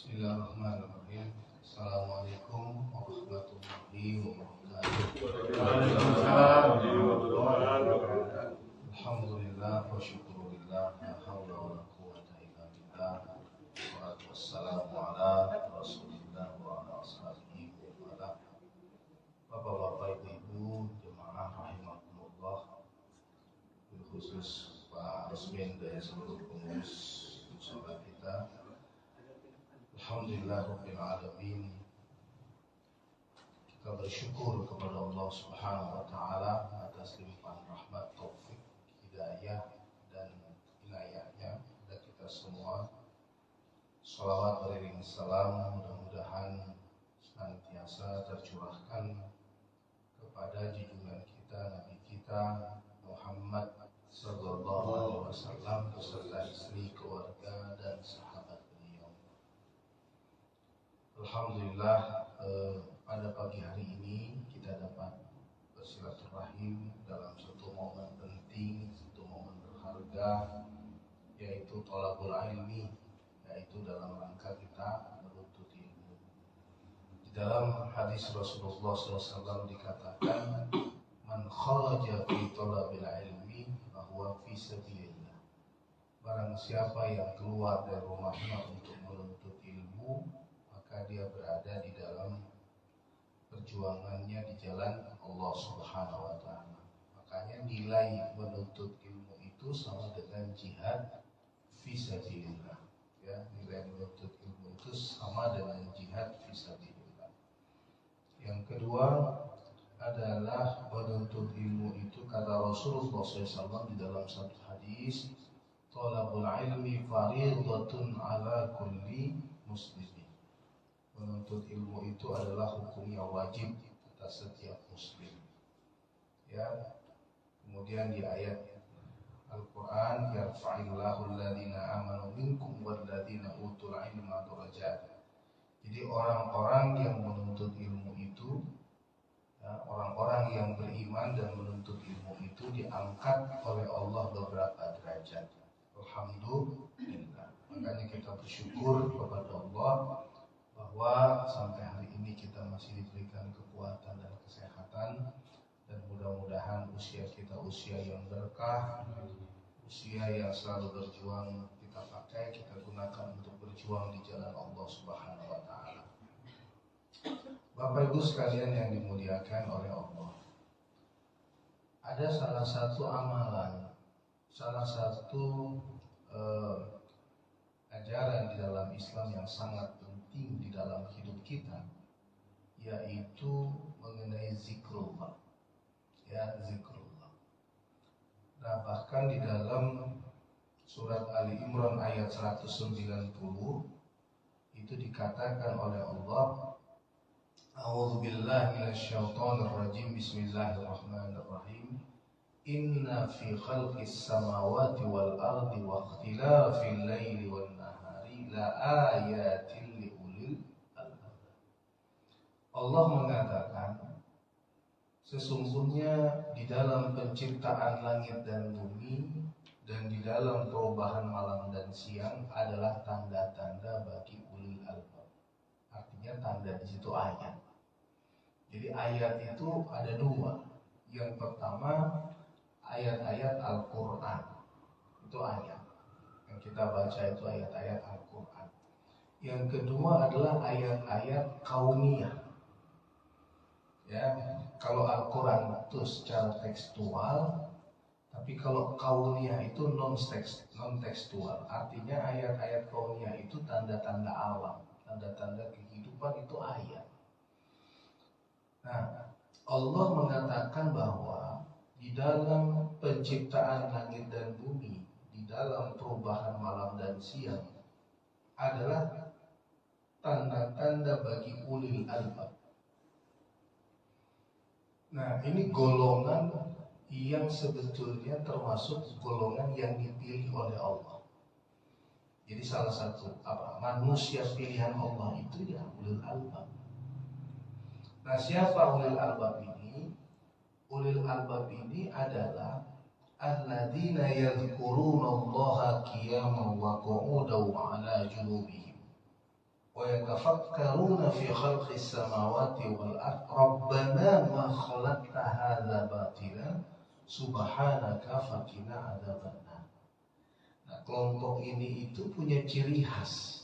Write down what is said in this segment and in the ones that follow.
Bismillahirrahmanirrahim. Assalamualaikum warahmatullahi wabarakatuh. Alhamdulillah wa syukurillah, la haula wa la quwwata illa billah. Wassalatu wassalamu ala Rasulillah wa ala ashabihi wa ala. Bapak-bapak, ibu-ibu, jemaah rahimakumullah. Bil khusus Pak Rusmin dan seluruh pengurus musola kita. Alhamdulillah Rabbil Alamin. Kita bersyukur kepada Allah Subhanahu wa Ta'ala atas limpahan rahmat, taufik, hidayah dan inayahnya kepada kita semua. Shalawat beriring salam mudah-mudahan senantiasa tercurahkan kepada junjungan kita, Nabi kita Muhammad sallallahu alaihi wasallam beserta istri, keluarga dan sahabat beliau. Alhamdulillah, pada pagi hari ini kita dapat bersilaturahim dalam satu momen penting, satu momen berharga, yaitu thalabul ilmi, yaitu dalam rangka kita menuntut ilmu. Di dalam hadis Rasulullah SAW dikatakan, man kharaja fi thalabil ilmi bahwa fi sabilillah. Barang siapa yang keluar dari rumahnya untuk menuntut ilmu, maka dia berada di dalam perjuangannya di jalan Allah Subhanahu wa Ta'ala. Makanya nilai menuntut ilmu itu sama dengan jihad fi sabilillah. Ya, nilai menuntut ilmu itu sama dengan jihad fi sabilillah. Yang kedua adalah menuntut ilmu itu, kata Rasulullah SAW di dalam satu hadis, thalabul ilmi fariidatun ala kulli muslimin. Menuntut ilmu itu adalah hukum yang wajib atas setiap muslim. Ya. Kemudian di ayat Al-Quran, yarfa'illahu alladhina amanu minkum walladhina utul ilma darajat. Jadi orang-orang yang menuntut ilmu itu, ya, orang-orang yang beriman dan menuntut ilmu itu diangkat oleh Allah beberapa derajat. Alhamdulillah. Makanya kita bersyukur kepada Allah bahwa sampai hari ini kita masih diberikan kekuatan dan kesehatan, dan mudah-mudahan usia kita usia yang berkah, usia yang selalu berjuang kita pakai, kita gunakan untuk berjuang di jalan Allah Subhanahu wa Ta'ala. Bapak Ibu sekalian yang dimuliakan oleh Allah, ada salah satu amalan, salah satu ajaran di dalam Islam yang sangat penting di dalam hidup kita, yaitu mengenai zikrullah. Ya, zikrullah. Nah, bahkan di dalam surat Ali Imran ayat 190 itu dikatakan oleh Allah, A'udzu billahi minasyaitonir rajim, bismillahirrahmanirrahim. Inna fi khalqis samawati wal ardi wa ikhtilafil laili wan nahari la ayatin li ulil albab. Allah mengatakan, sesungguhnya di dalam penciptaan langit dan bumi dan di dalam perubahan malam dan siang adalah tanda-tanda bagi ulil albab. Artinya tanda di situ ayat. Jadi ayat itu ada dua. Yang pertama ayat-ayat Al-Quran, itu ayat yang kita baca, itu ayat-ayat Al-Quran. Yang kedua adalah ayat-ayat kauniyah. Ya, kalau Al-Quran itu secara tekstual, tapi kalau kauniyah itu non-tekstual. Artinya ayat-ayat kauniyah itu tanda-tanda alam, tanda-tanda kehidupan, itu ayat. Nah, Allah mengatakan bahwa di dalam penciptaan langit dan bumi, di dalam perubahan malam dan siang adalah tanda-tanda bagi ulil albab. Nah, ini golongan yang sebetulnya termasuk golongan yang dipilih oleh Allah. Jadi salah satu manusia pilihan Allah itu ya ulil albab. Nah, siapa ulil albab ini? Ulil albab ini adalah alladzina yadhkurunallaha qiyaman wa qu'udan wa 'ala junubihim yatafakkaruna fi khalqis samawati wal ard rabbana ma khalaqta hadza batilan subhanaka faqina adzabannar. Nah, kelompok ini itu punya ciri khas.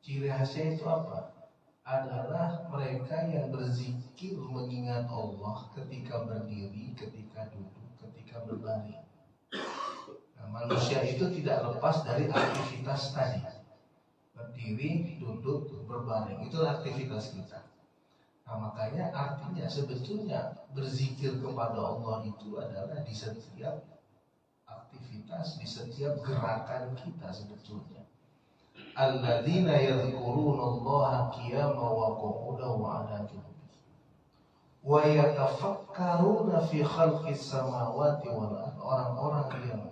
Ciri khasnya itu apa? Adalah mereka yang berzikir mengingat Allah ketika berdiri, ketika duduk, ketika berbaring. Nah, manusia itu tidak lepas dari aktivitas tadi. Berdiri, duduk, berbaring, itu aktivitas kita. Nah, makanya artinya sebetulnya berzikir kepada Allah itu adalah di setiap aktivitas, di setiap gerakan kita sebetulnya. Alladzina yadhkuruna Allaha qiyaman wa qu'udan wa 'ala junubihim wa yatafakkaruna fi khalqis samawati wal ard. Orang-orang yang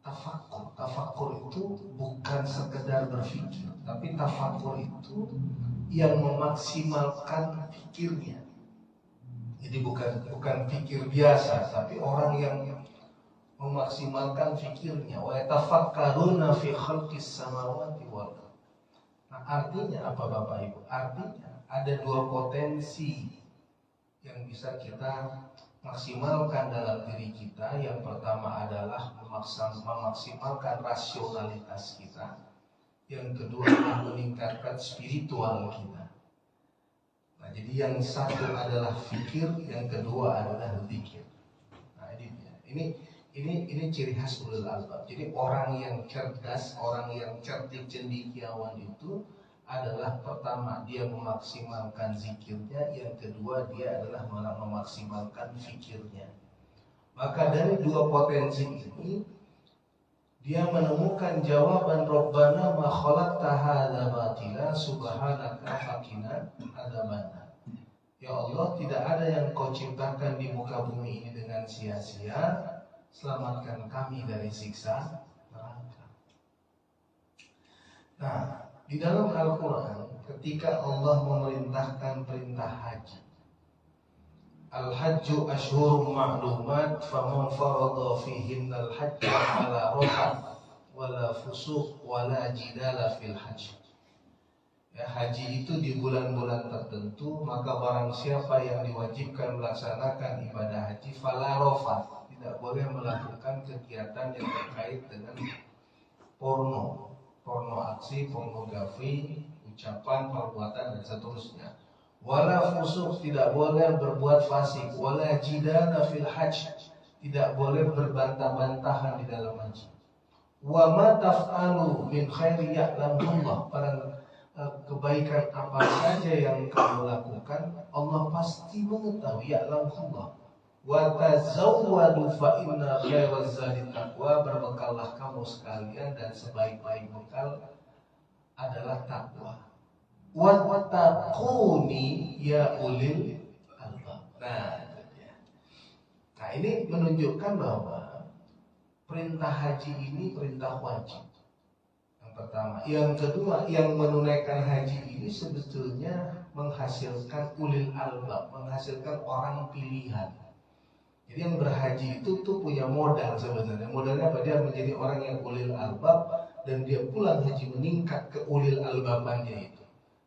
tafakkur. Tafakkur itu bukan sekedar berpikir, tapi tafakkur itu yang memaksimalkan pikirnya. Jadi bukan pikir biasa, tapi orang yang memaksimalkan fikirnya. Wa yatafakkaruna fi khalqis samawati wal ard. Nah, artinya apa Bapak Ibu? Artinya ada dua potensi yang bisa kita maksimalkan dalam diri kita. Yang pertama adalah memaksimalkan rasionalitas kita. Yang kedua adalah meningkatkan spiritual kita. Nah, jadi yang satu adalah fikir, yang kedua adalah zikir. Nah, ini ciri khas ulul albab. Jadi orang yang cerdas, orang yang cerdik cendekiawan itu adalah pertama dia memaksimalkan zikirnya, yang kedua dia adalah memaksimalkan fikirnya. Maka dari dua potensi ini dia menemukan jawaban Rabbana ma khalaqta hadza batila subhanaka faqina adzabannar. Ya Allah, tidak ada yang kau ciptakan di muka bumi ini dengan sia-sia. Selamatkan kami dari siksa neraka. Nah, di dalam Al-Quran ketika Allah memerintahkan perintah haji, Al-hajju ashhurun ma'lumat faman farada fihinnal hajja fala rafath wala fusuq wala jidala fil hajj. Ya, haji itu di bulan-bulan tertentu, maka barang siapa yang diwajibkan melaksanakan ibadah haji fala rafath, tidak boleh melakukan kegiatan yang terkait dengan porno aksi, pornografi, ucapan, perbuatan dan seterusnya. Wala fusuq, tidak boleh berbuat fasik. Wala jidala fil hajj, tidak boleh berbantah-bantahan di dalam haji. Wa ma taf'alu min khairi ya'lamullah, kebaikan apa saja yang kamu lakukan Allah pasti mengetahui. Ya'lamullah. Wa tazawwadu fa inna khairaz zadi taqwa, berbekallah kamu sekalian dan sebaik-baik bekal adalah takwa. Wa taquni ya ulil albab. Nah, ini menunjukkan bahwa perintah haji ini perintah wajib. Yang pertama, yang kedua, yang menunaikan haji ini sebetulnya menghasilkan ulil albab, menghasilkan orang pilihan. Jadi yang berhaji itu tuh punya modal sebenarnya. Modalnya apa? Dia menjadi orang yang ulil albab dan dia pulang haji meningkat ke ulil albabannya itu.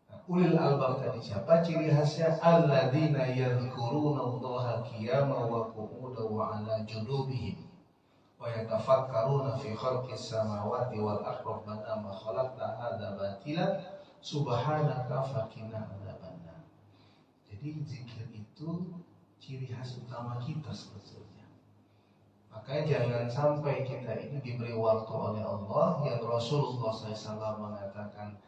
Nah, ulil albab tadi siapa? Ciri khasnya alladzina yadhkurunallaha qiyaman wa qu'udan wa 'ala junubihim wa yatafakkaruna fi khalqis samawati wal ardi rabbana ma khalaqta hadza batila subhanaka faqina adzabannar. Jadi zikir itu ciri khas utama kita sebetulnya. Makanya jangan sampai kita ini diberi waktu oleh Allah yang Rasulullah SAW mengatakan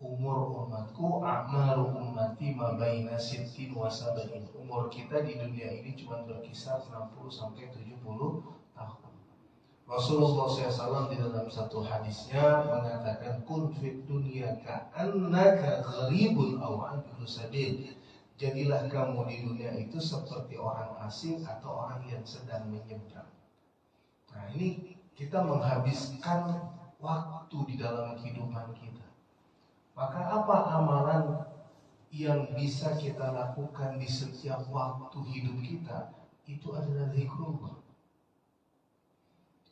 umur umatku a'maru ummati ma baina sittin wa sab'in. Umur kita di dunia ini cuma berkisar 60 sampai 70 tahun. Rasulullah SAW di dalam satu hadisnya mengatakan kun fid dunya ka'annaka gharibun aw 'abiru sabil. Jadilah kamu di dunia itu seperti orang asing atau orang yang sedang menyeberang. Nah, ini kita menghabiskan waktu di dalam kehidupan kita. Maka apa amalan yang bisa kita lakukan di setiap waktu hidup kita? Itu adalah zikrullah.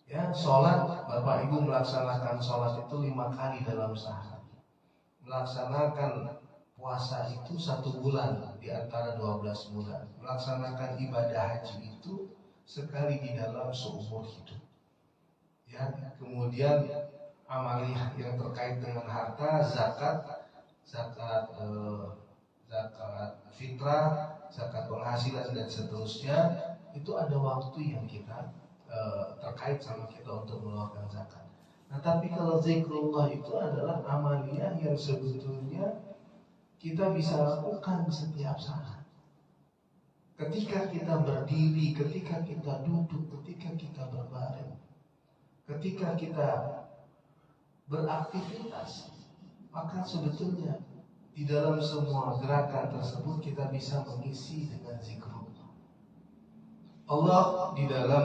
Ya, sholat, Bapak Ibu melaksanakan sholat itu 5 kali dalam sehari. melaksanakan puasa itu 1 bulan di antara 12 bulan. Melaksanakan ibadah haji itu sekali di dalam seumur hidup. Ya, kemudian amaliyah yang terkait dengan harta, zakat fitrah, zakat penghasilan dan seterusnya, itu ada waktu yang kita terkait sama kita untuk mengeluarkan zakat. Nah, tapi kalau zikrullah itu adalah amaliyah yang sebetulnya kita bisa lakukan setiap saat. Ketika kita berdiri, ketika kita duduk, ketika kita berbaring, ketika kita beraktivitas, maka sebetulnya di dalam semua gerakan tersebut kita bisa mengisi dengan zikrullah. Allah di dalam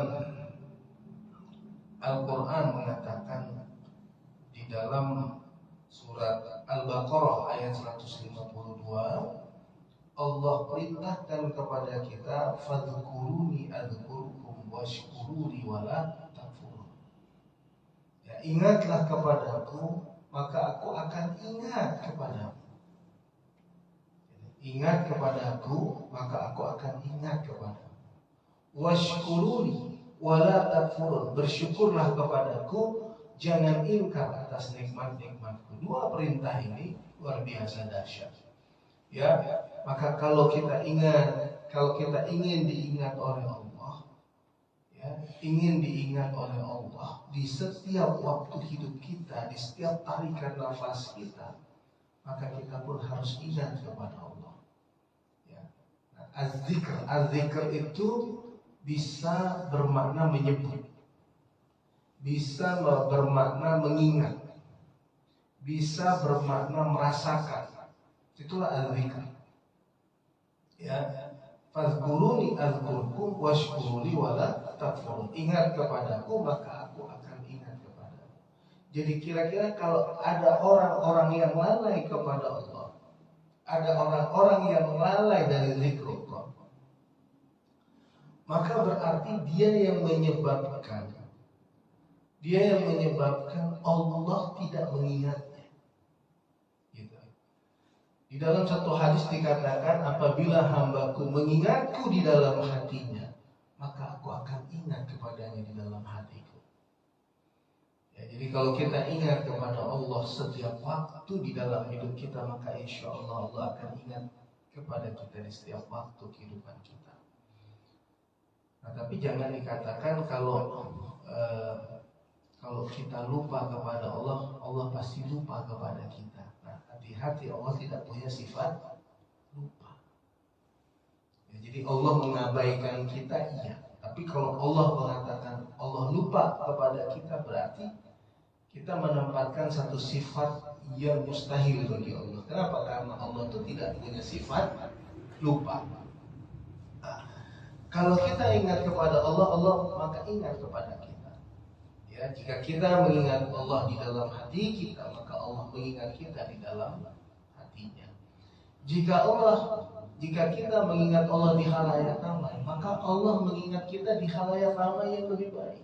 Al-Quran mengatakan di dalam surat Al-Baqarah ayat 152, Allah perintahkan kepada kita, fadhkuruni adzkurkum washkuruni wala takfurun. Ya, ingatlah kepadaku, maka aku akan ingat kepadamu. Ingat kepadaku, maka aku akan ingat kepadamu. Washkuruni wala takfurun. Bersyukurlah kepadaku, jangan ingkar atas nikmat-nikmatku. Dua perintah ini luar biasa dahsyat. Ya, maka kalau kita ingin diingat oleh Allah, ya, ingin diingat oleh Allah di setiap waktu hidup kita, di setiap tarikan nafas kita, maka kita pun harus ingat kepada Allah. Ya. Nah, az-zikr itu bisa bermakna menyebut, bisa bermakna mengingat, bisa bermakna merasakan. Itulah az-zikr. Ya, fadhkuruni adzkurkum washkuruni wala takfurun. Ingat kepadaku, maka aku akan ingat kepadamu. Jadi kira-kira kalau ada orang-orang yang lalai kepada Allah, ada orang-orang yang lalai dari zikrullah, maka berarti dia yang menyebabkan Allah tidak mengingatnya. Gitu. Di dalam satu hadis dikatakan, apabila hambaku mengingatku di dalam hatinya, maka aku akan ingat kepadanya di dalam hatiku. Ya, jadi kalau kita ingat kepada Allah setiap waktu di dalam hidup kita, maka insya Allah Allah akan ingat kepada kita di setiap waktu kehidupan kita. Nah, tapi jangan dikatakan kalau kita lupa kepada Allah, Allah pasti lupa kepada kita. Nah, hati-hati, Allah tidak punya sifat lupa. Ya, jadi Allah mengabaikan kita, iya. Tapi kalau Allah mengatakan Allah lupa kepada kita, berarti kita menempatkan satu sifat yang mustahil bagi Allah. Kenapa? Karena Allah itu tidak punya sifat lupa. Nah, kalau kita ingat kepada Allah, Allah maka ingat kepada kita. Ya, jika kita mengingat Allah di dalam hati kita, maka Allah mengingat kita di dalam hatinya. Jika kita mengingat Allah di khalayak ramai, maka Allah mengingat kita di khalayak ramai yang lebih baik.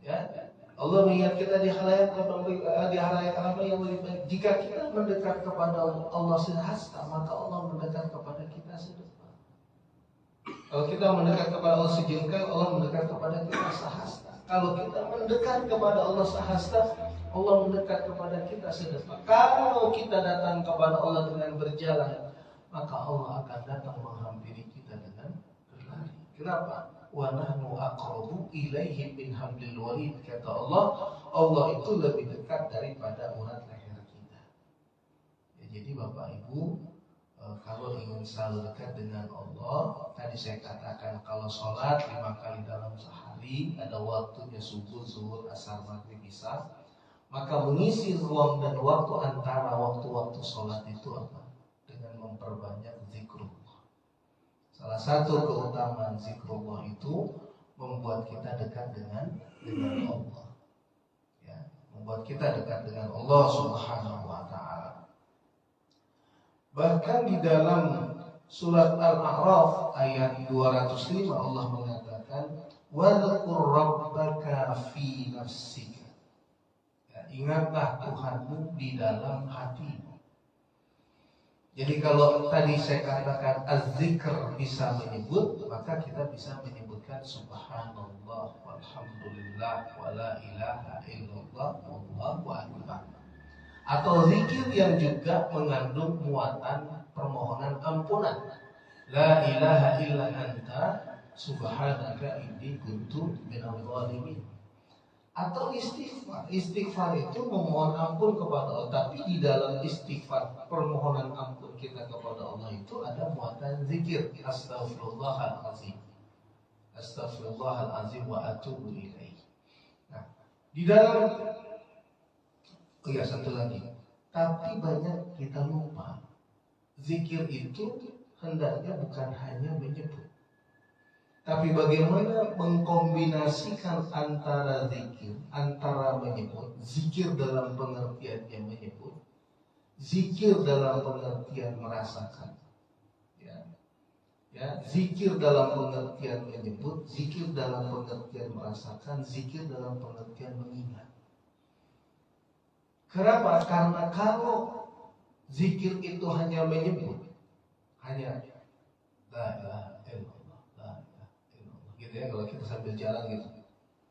Ya, Allah mengingat kita di khalayak ramai yang lebih baik. Jika kita mendekat kepada Allah sehasta, maka Allah mendekat kepada kita sedekat. Kalau kita mendekat kepada Allah sejengkal, Allah mendekat kepada kita sehasta. Kalau kita mendekat kepada Allah sehasta, Allah mendekat kepada kita sedekat. Kalau kita datang kepada Allah dengan berjalan, maka Allah akan datang menghampiri kita dengan berlari. Kenapa? Wa nahnu aqrabu ilaihi min hablil warid. Kata Allah, Allah itu lebih dekat daripada urat leher kita. Ya, jadi Bapak Ibu, kalau ingin selalu dekat dengan Allah, tadi saya katakan kalau sholat 5 kali dalam sehari, ada waktunya subuh, zuhur, asar, maghrib, isya, maka mengisi ruang dan waktu antara waktu-waktu sholat itu apa? Dengan memperbanyak zikrullah. Salah satu keutamaan zikrullah itu membuat kita dekat dengan Allah. Ya, membuat kita dekat dengan Allah Subhanahu wa Ta'ala. Bahkan di dalam surat Al-A'raf ayat 205 Allah mengatakan, wadhkur rabbaka fi nafsika. Ya, Ingatlah Tuhanmu di dalam hatimu. Jadi kalau tadi saya katakan az-zikr bisa menyebut, maka kita bisa menyebutkan subhanallah walhamdulillah wala ilaha illallah wallahu akbar. Atau zikir yang juga mengandung muatan permohonan ampunan. La ilaha illa anta subhanaka inni kuntu minadh dhalimin. Atau istighfar. Istighfar itu memohon ampun kepada Allah. Tapi di dalam istighfar, permohonan ampun kita kepada Allah itu ada muatan zikir. Astaghfirullahalazim. Astaghfirullahalazim wa atubu ilaih. Nah, di dalam satu lagi. Tapi banyak kita lupa. Zikir itu hendaknya bukan hanya menyebut, tapi bagaimana mengkombinasikan antara zikir, antara menyebut, zikir dalam pengertian yang menyebut, zikir dalam pengertian merasakan, zikir dalam pengertian menyebut, zikir dalam pengertian merasakan, zikir dalam pengertian mengingat. Kenapa? Karena kalau zikir itu hanya menyebut, hanya la ilaha illallah, la ilaha illallah, gitu ya. Kalau kita sambil jalan gitu,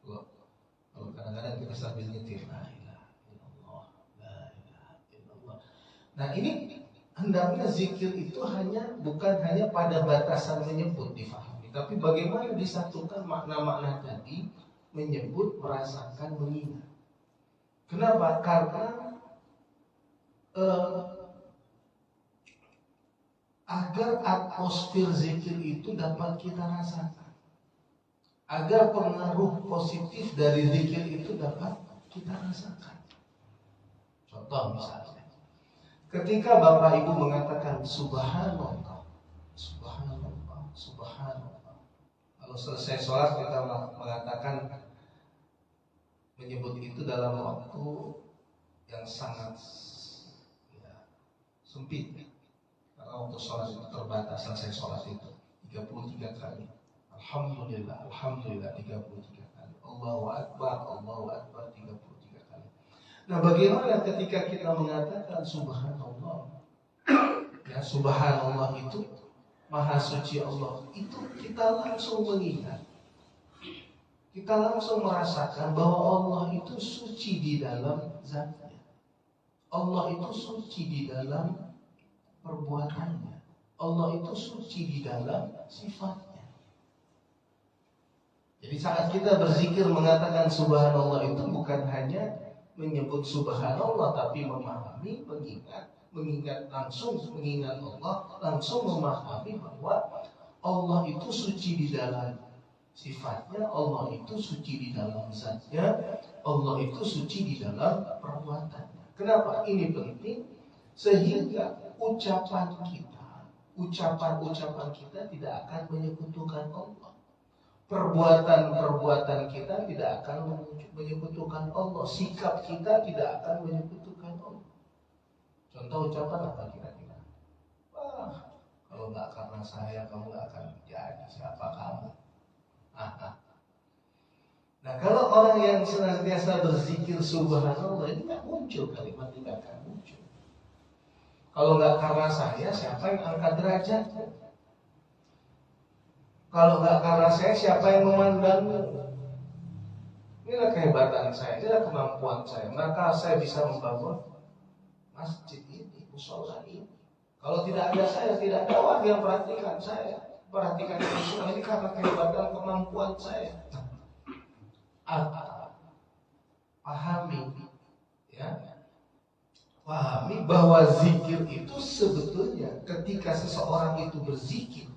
kalau kadang-kadang kita sambil nyetir, la ilaha illallah, la ilaha illallah. Nah ini hendaknya zikir itu bukan hanya pada batasan menyebut difahami, tapi bagaimana disatukan makna-makna tadi, menyebut, merasakan, mengingat. Kenapa? Karena agar atmosfer zikir itu dapat kita rasakan, agar pengaruh positif dari zikir itu dapat kita rasakan. Contoh misalnya, ketika Bapak Ibu mengatakan subhanallah, subhanallah, subhanallah, kalau selesai sholat kita mengatakan, menyebut itu dalam waktu yang sangat sempit, karena waktu sholat itu terbatas. Selesai sholat itu 33 kali Alhamdulillah, Alhamdulillah 33 kali, Allahu Akbar, Allahu Akbar 33 kali. Nah bagaimana ketika kita mengatakan subhanallah, subhanallah itu maha suci Allah, itu kita langsung mengingat, kita langsung merasakan bahwa Allah itu suci di dalam zatnya, Allah itu suci di dalam perbuatannya, Allah itu suci di dalam sifatnya. Jadi saat kita berzikir mengatakan subhanallah itu bukan hanya menyebut subhanallah, tapi memahami, mengingat langsung, mengingat Allah, langsung memahami bahwa Allah itu suci di dalam sifatnya, Allah itu suci di dalam zatnya, Allah itu suci di dalam perbuatannya. Kenapa ini penting? Sehingga ucapan kita, ucapan kita tidak akan menyekutukan Allah, perbuatan kita tidak akan menyekutukan Allah, sikap kita tidak akan menyekutukan Allah. Contoh ucapan apa kira-kira? Wah, kalau nggak karena saya kamu nggak akan jadi, siapa kamu? Nah kalau orang yang senantiasa berzikir subhanallah, ini nggak muncul kalimat, ini nggak akan muncul. Kalau nggak karena saya, siapa yang angkat derajat? Kalau nggak karena saya, siapa yang memandangmu? Inilah kehebatan saya, inilah kemampuan saya, maka saya bisa membangun masjid ini, musola ini. Kalau tidak ada saya, tidak ada orang yang perhatikan saya, perhatikan ini semua. Ini karena kehebatan kemampuan saya. Pahami, pahami bahwa zikir itu sebetulnya ketika seseorang itu berzikir,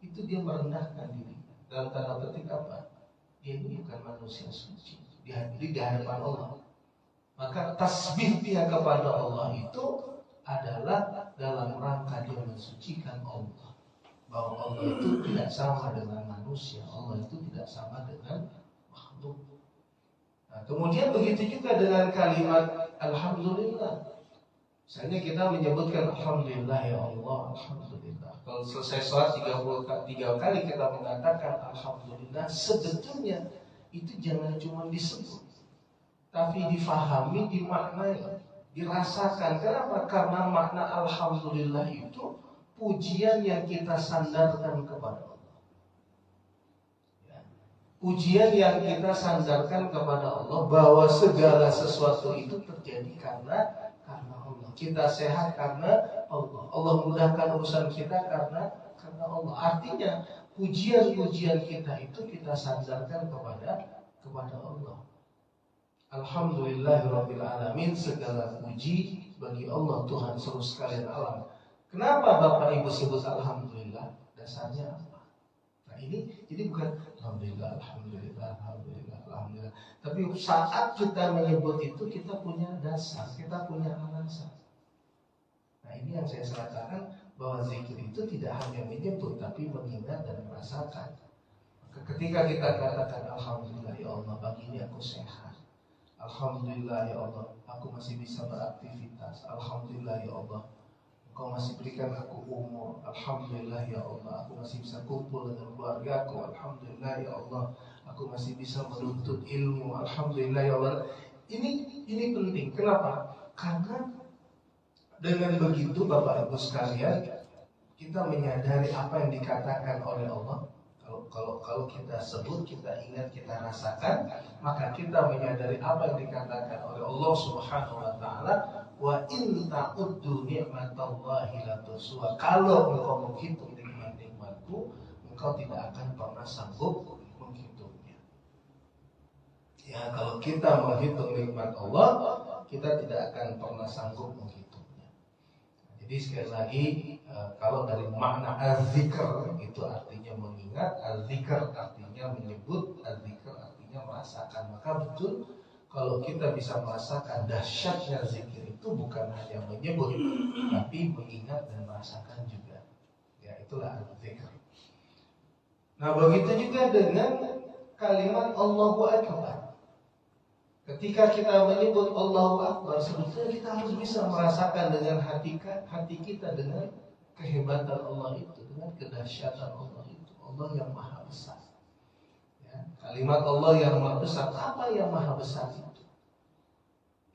itu dia merendahkan diri. Dalam tanda petik apa? Dia ini bukan manusia suci, dihadiri di hadapan Allah. Maka tasbih dia kepada Allah itu adalah dalam rangka dia mensucikan Allah, bahwa Allah itu tidak sama dengan manusia, Allah itu tidak sama dengan makhluk. Nah, kemudian begitu juga dengan kalimat alhamdulillah. Misalnya kita menyebutkan alhamdulillah ya Allah, alhamdulillah. Kalau selesai sholat 33 kali kita mengatakan alhamdulillah, sebetulnya itu jangan cuma disebut, tapi difahami, dimaknai, dirasakan. Kenapa? Karena makna alhamdulillah itu pujian yang kita sandarkan kepada Allah. Ya. Pujian yang kita sandarkan kepada Allah, bahwa segala sesuatu itu terjadi karena Allah. Kita sehat karena Allah. Allah mudahkan urusan kita karena Allah. Artinya pujian-pujian kita itu kita sandarkan kepada Allah. Alhamdulillahirabbil alamin, segala puji bagi Allah Tuhan seluruh sekalian alam. Kenapa Bapak Ibu sebut alhamdulillah? Dasarnya apa? Nah ini jadi bukan alhamdulillah, alhamdulillah, alhamdulillah, alhamdulillah. Tapi saat kita menyebut itu kita punya dasar, kita punya alasan. Nah ini yang saya katakan, bahwa zikir itu tidak hanya menyebut tapi mengingat dan merasakan. Ketika kita katakan alhamdulillah ya Allah, pagi ini aku sehat. Alhamdulillah ya Allah, aku masih bisa beraktivitas. Alhamdulillah ya Allah, Engkau masih berikan aku umur. Alhamdulillah ya Allah, aku masih bisa kumpul dengan keluargaku. Alhamdulillah ya Allah, aku masih bisa menuntut ilmu. Alhamdulillah ya Allah. Ini penting. Kenapa? Karena dengan begitu Bapak Ibu sekalian, kita menyadari apa yang dikatakan oleh Allah. Kalau kita sebut, kita ingat, kita rasakan, maka kita menyadari apa yang dikatakan oleh Allah Subhanahu wa taala, wa in ta'uddu ni'matallahi la tuhsuha. Kalau engkau menghitung nikmat-nikmatku, engkau tidak akan pernah sanggup menghitungnya. Ya, kalau kita menghitung nikmat Allah, kita tidak akan pernah sanggup menghitungnya. Jadi sekali lagi, kalau dari makna az-zikr itu artinya mengingat, az-zikr artinya menyebut, az-zikr artinya merasakan. Maka betul kalau kita bisa merasakan dahsyatnya zikir itu bukan hanya menyebut, tapi mengingat dan merasakan juga. Ya, itulah az-zikr. Nah, begitu juga dengan kalimat Allahu Akbar. Ketika kita menyebut Allahu Akbar, sebetulnya kita harus bisa merasakan dengan hati kita dengan kehebatan Allah itu, dengan kedahsyatan Allah itu. Allah yang maha besar. Ya, kalimat Allah yang maha besar. Apa yang maha besar itu?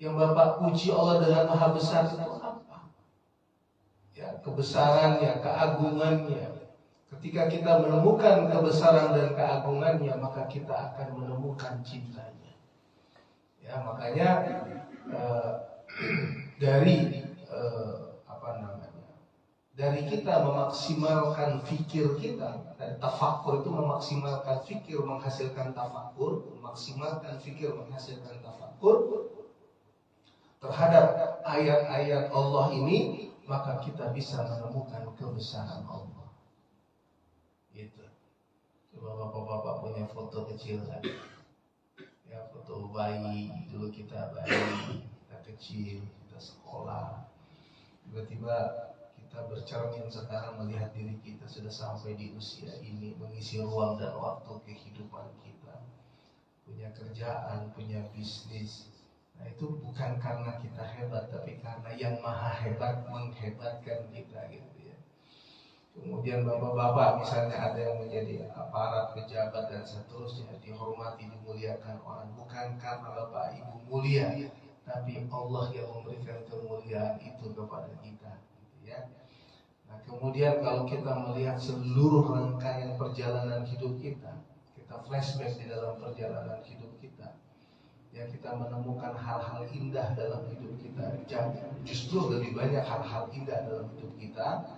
Yang Bapak puji Allah dengan maha besar itu apa? Ya, kebesarannya, keagungannya. Ketika kita menemukan kebesaran dan keagungannya, maka kita akan menemukan cintanya. Ya, makanya dari dari kita memaksimalkan fikir kita, dari tafakkur itu memaksimalkan fikir menghasilkan tafakkur, memaksimalkan fikir menghasilkan tafakkur terhadap ayat-ayat Allah ini, maka kita bisa menemukan kebesaran Allah. Gitu. Coba bapak-bapak punya foto kecil kan? Ya, foto bayi, dulu kita bayi, kita kecil, kita sekolah, tiba-tiba kita bercermin sekarang melihat diri kita sudah sampai di usia ini, mengisi ruang dan waktu kehidupan kita, punya kerjaan, punya bisnis. Nah itu bukan karena kita hebat, tapi karena yang maha hebat menghebatkan kita gitu ya. Kemudian bapak-bapak misalnya ada yang menjadi aparat, pejabat dan seterusnya, dihormati, dimuliakan orang, bukan karena bapak ibu mulia, tapi Allah yang memberikan kemuliaan itu kepada kita, gitu ya. Nah kemudian kalau kita melihat seluruh rangkaian perjalanan hidup kita, kita flashback di dalam perjalanan hidup kita, ya kita menemukan hal-hal indah dalam hidup kita. Justru lebih banyak hal-hal indah dalam hidup kita,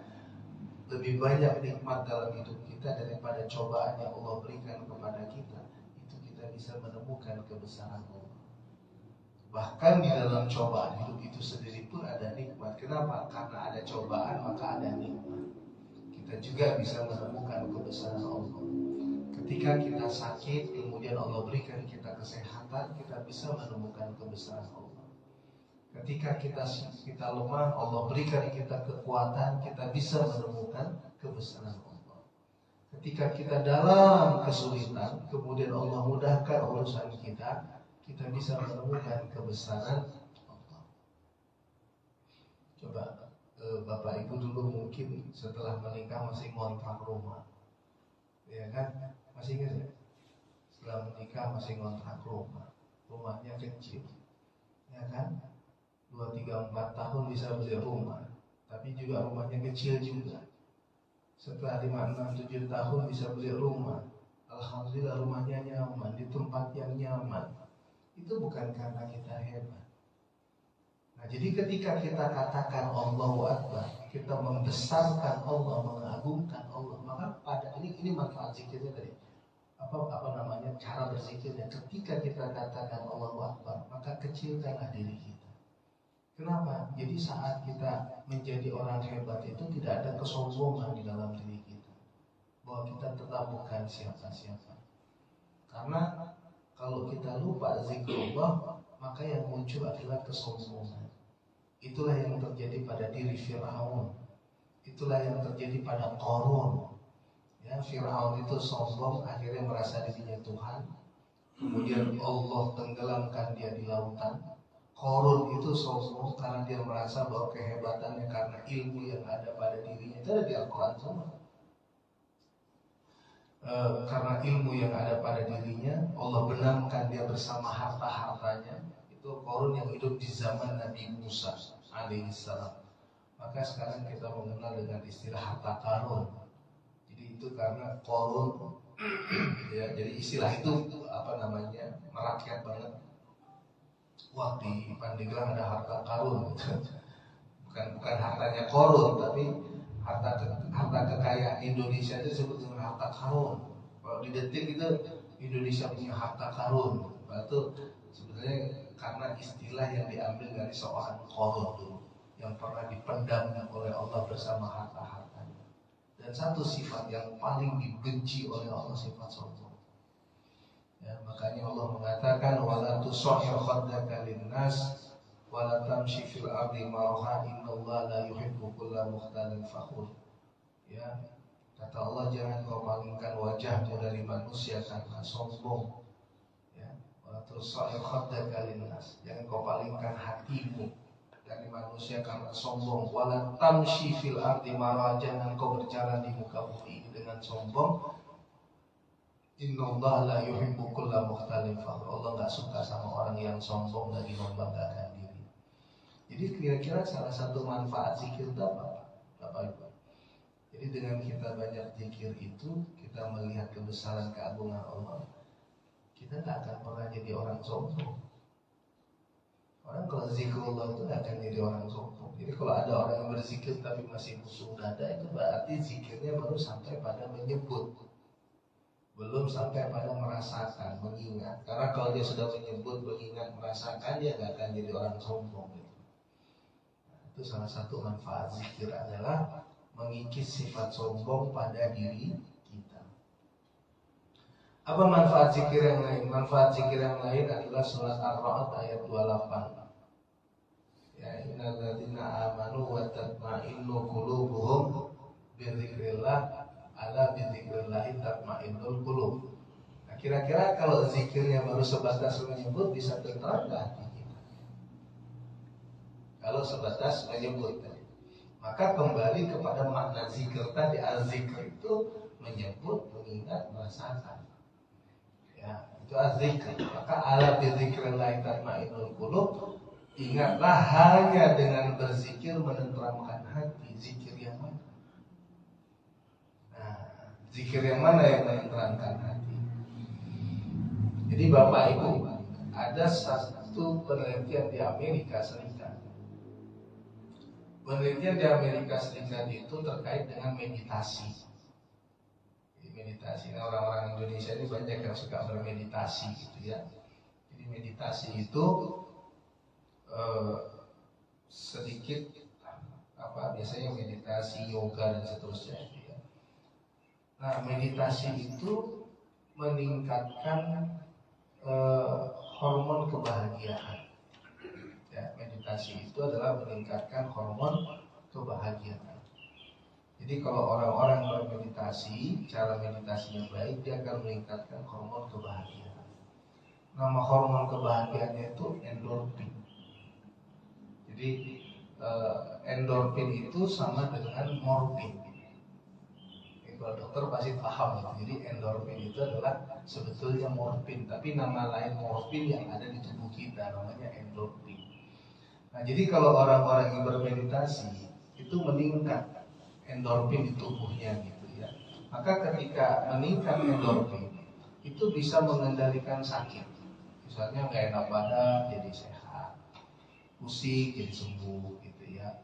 lebih banyak nikmat dalam hidup kita daripada cobaan yang Allah berikan kepada kita. Itu kita bisa menemukan kebesaran Allah. Bahkan di dalam cobaan hidup itu sendiri pun ada nikmat. Kenapa? Karena ada cobaan maka ada nikmat. Kita juga bisa menemukan kebesaran Allah. Ketika kita sakit, kemudian Allah berikan kita kesehatan, kita bisa menemukan kebesaran Allah. Ketika kita lemah, Allah berikan kita kekuatan, kita bisa menemukan kebesaran Allah. Ketika kita dalam kesulitan, kemudian Allah mudahkan urusan kita, kita bisa menemukan kebesaran Allah. Coba Bapak Ibu dulu mungkin setelah menikah masih ngontrak rumah, ya kan? Masih ingat ya? Setelah menikah masih ngontrak rumah. rumahnya kecil, ya kan? 2, 3, 4 tahun bisa beli rumah, tapi juga rumahnya kecil juga. Setelah 5, 6, 7 tahun bisa beli rumah. Alhamdulillah rumahnya nyaman, di tempat yang nyaman. Itu bukan karena kita hebat. Nah, jadi ketika kita katakan Allahu Akbar, kita membesarkan Allah, mengagungkan Allah, maka pada ini manfaat zikirnya tadi. Apa namanya, cara berzikirnya. Ketika kita katakan Allahu Akbar, maka kecilkanlah diri kita. Kenapa? Jadi saat kita menjadi orang hebat itu tidak ada kesombongan di dalam diri kita, bahwa kita tetap bukan siapa-siapa. Karena kalau kita lupa zikrullah, maka yang muncul adalah kesombongan. Itulah yang terjadi pada diri Fir'aun. Itulah yang terjadi pada Qarun. Ya, Fir'aun itu sombong, akhirnya merasa dirinya Tuhan. Kemudian Allah tenggelamkan dia di lautan. Qarun itu sombong karena dia merasa bahwa kehebatannya karena ilmu yang ada pada dirinya. Itu ada di Al-Quran semua. Karena ilmu yang ada pada dirinya, Allah benamkan dia bersama harta-hartanya. Itu Qarun yang hidup di zaman Nabi Musa alaihissalam. Maka sekarang kita mengenal dengan istilah harta karun. Jadi itu karena Qarun, ya, jadi istilah itu merakyat banget. Wah, di Pandeglang ada harta karun. Bukan hartanya Qarun, tapi harta kekayaan Indonesia itu disebut dengan harta karun. Kalau di detik itu Indonesia punya harta karun. Itu sebenarnya karena istilah yang diambil dari seorang Qarun dulu, yang pernah dipendam oleh Allah bersama harta-hartanya. Dan satu sifat yang paling dibenci oleh Allah, sifat sombong. Ya, makanya Allah mengatakan wala tusahhir khaddaka linnas wala tamshi fil ardi maraha innallaha la yuhibbu kulla mukhtalin fakhur. Ya, kata Allah, jangan kau palingkan wajahmu dari manusia karena sombong. Ya, wala tusahhir khaddaka linnas, jangan kau palingkan hatimu dari manusia karena sombong. Wala tamshi fil ardi maraha, jangan kau berjalan di muka bumi dengan sombong. Innallaha la yuhibbu kulla mukhtalin fakhur. Allah enggak suka sama orang yang sombong lagi membanggakan diri. Jadi kira-kira salah satu manfaat zikir itu apa? Bapak Ibu. Jadi dengan kita banyak zikir itu, kita melihat kebesaran keagungan Allah. Kita enggak akan pernah jadi orang sombong. Orang kalau zikrullah itu enggak akan jadi orang sombong. Jadi kalau ada orang yang berzikir tapi masih busung dada, itu berarti zikirnya baru sampai pada menyebut, belum sampai pada merasakan, mengingat. Karena kalau dia sudah menyebut, mengingat, merasakan, dia nggak akan jadi orang sombong. Nah, itu salah satu manfaat zikir adalah mengikis sifat sombong pada diri kita. Apa manfaat zikir yang lain? Manfaat zikir yang lain adalah surat Ar-Ra'd ayat 28. Ya, innal ladzina amanu wa tatma'innu qulubuhum bidzikrillah ala bidzikrillahi tatma'innul qulub. Nah, kira-kira kalau zikirnya baru sebatas menyebut, bisa tenteram enggak hati kita? Kalau sebatas menyebut, maka kembali kepada makna zikir tadi. Az-zikr itu menyebut, mengingat, merasakan. Ya, itu az-zikr. Maka ala bidzikrillahi tatma'innul qulub, ingatlah hanya dengan berzikir menenteramkan hati. Zikir yang mana? Zikir yang mana yang menenteramkan hati? Jadi Bapak Ibu, ada satu penelitian di Amerika Serikat. Penelitian di Amerika Serikat itu terkait dengan meditasi. Jadi meditasi, nah, orang-orang Indonesia ini banyak yang suka bermeditasi gitu ya. Jadi meditasi itu sedikit biasanya meditasi, yoga dan seterusnya. Nah, meditasi itu meningkatkan hormon kebahagiaan. Ya, meditasi itu adalah meningkatkan hormon kebahagiaan. Jadi kalau orang-orang bermeditasi, cara meditasinya baik, dia akan meningkatkan hormon kebahagiaan. Nama hormon kebahagiaannya itu endorfin. Jadi endorfin itu sama dengan morfin. Kalau dokter pasti paham gitu. Jadi endorfin itu adalah sebetulnya morfin, tapi nama lain morfin yang ada di tubuh kita namanya endorfin. Nah, jadi kalau orang-orang yang bermeditasi itu meningkat endorfin di tubuhnya gitu ya. Maka ketika meningkat endorfin itu bisa mengendalikan sakit. Misalnya nggak enak badan jadi sehat, pusing jadi sembuh gitu ya,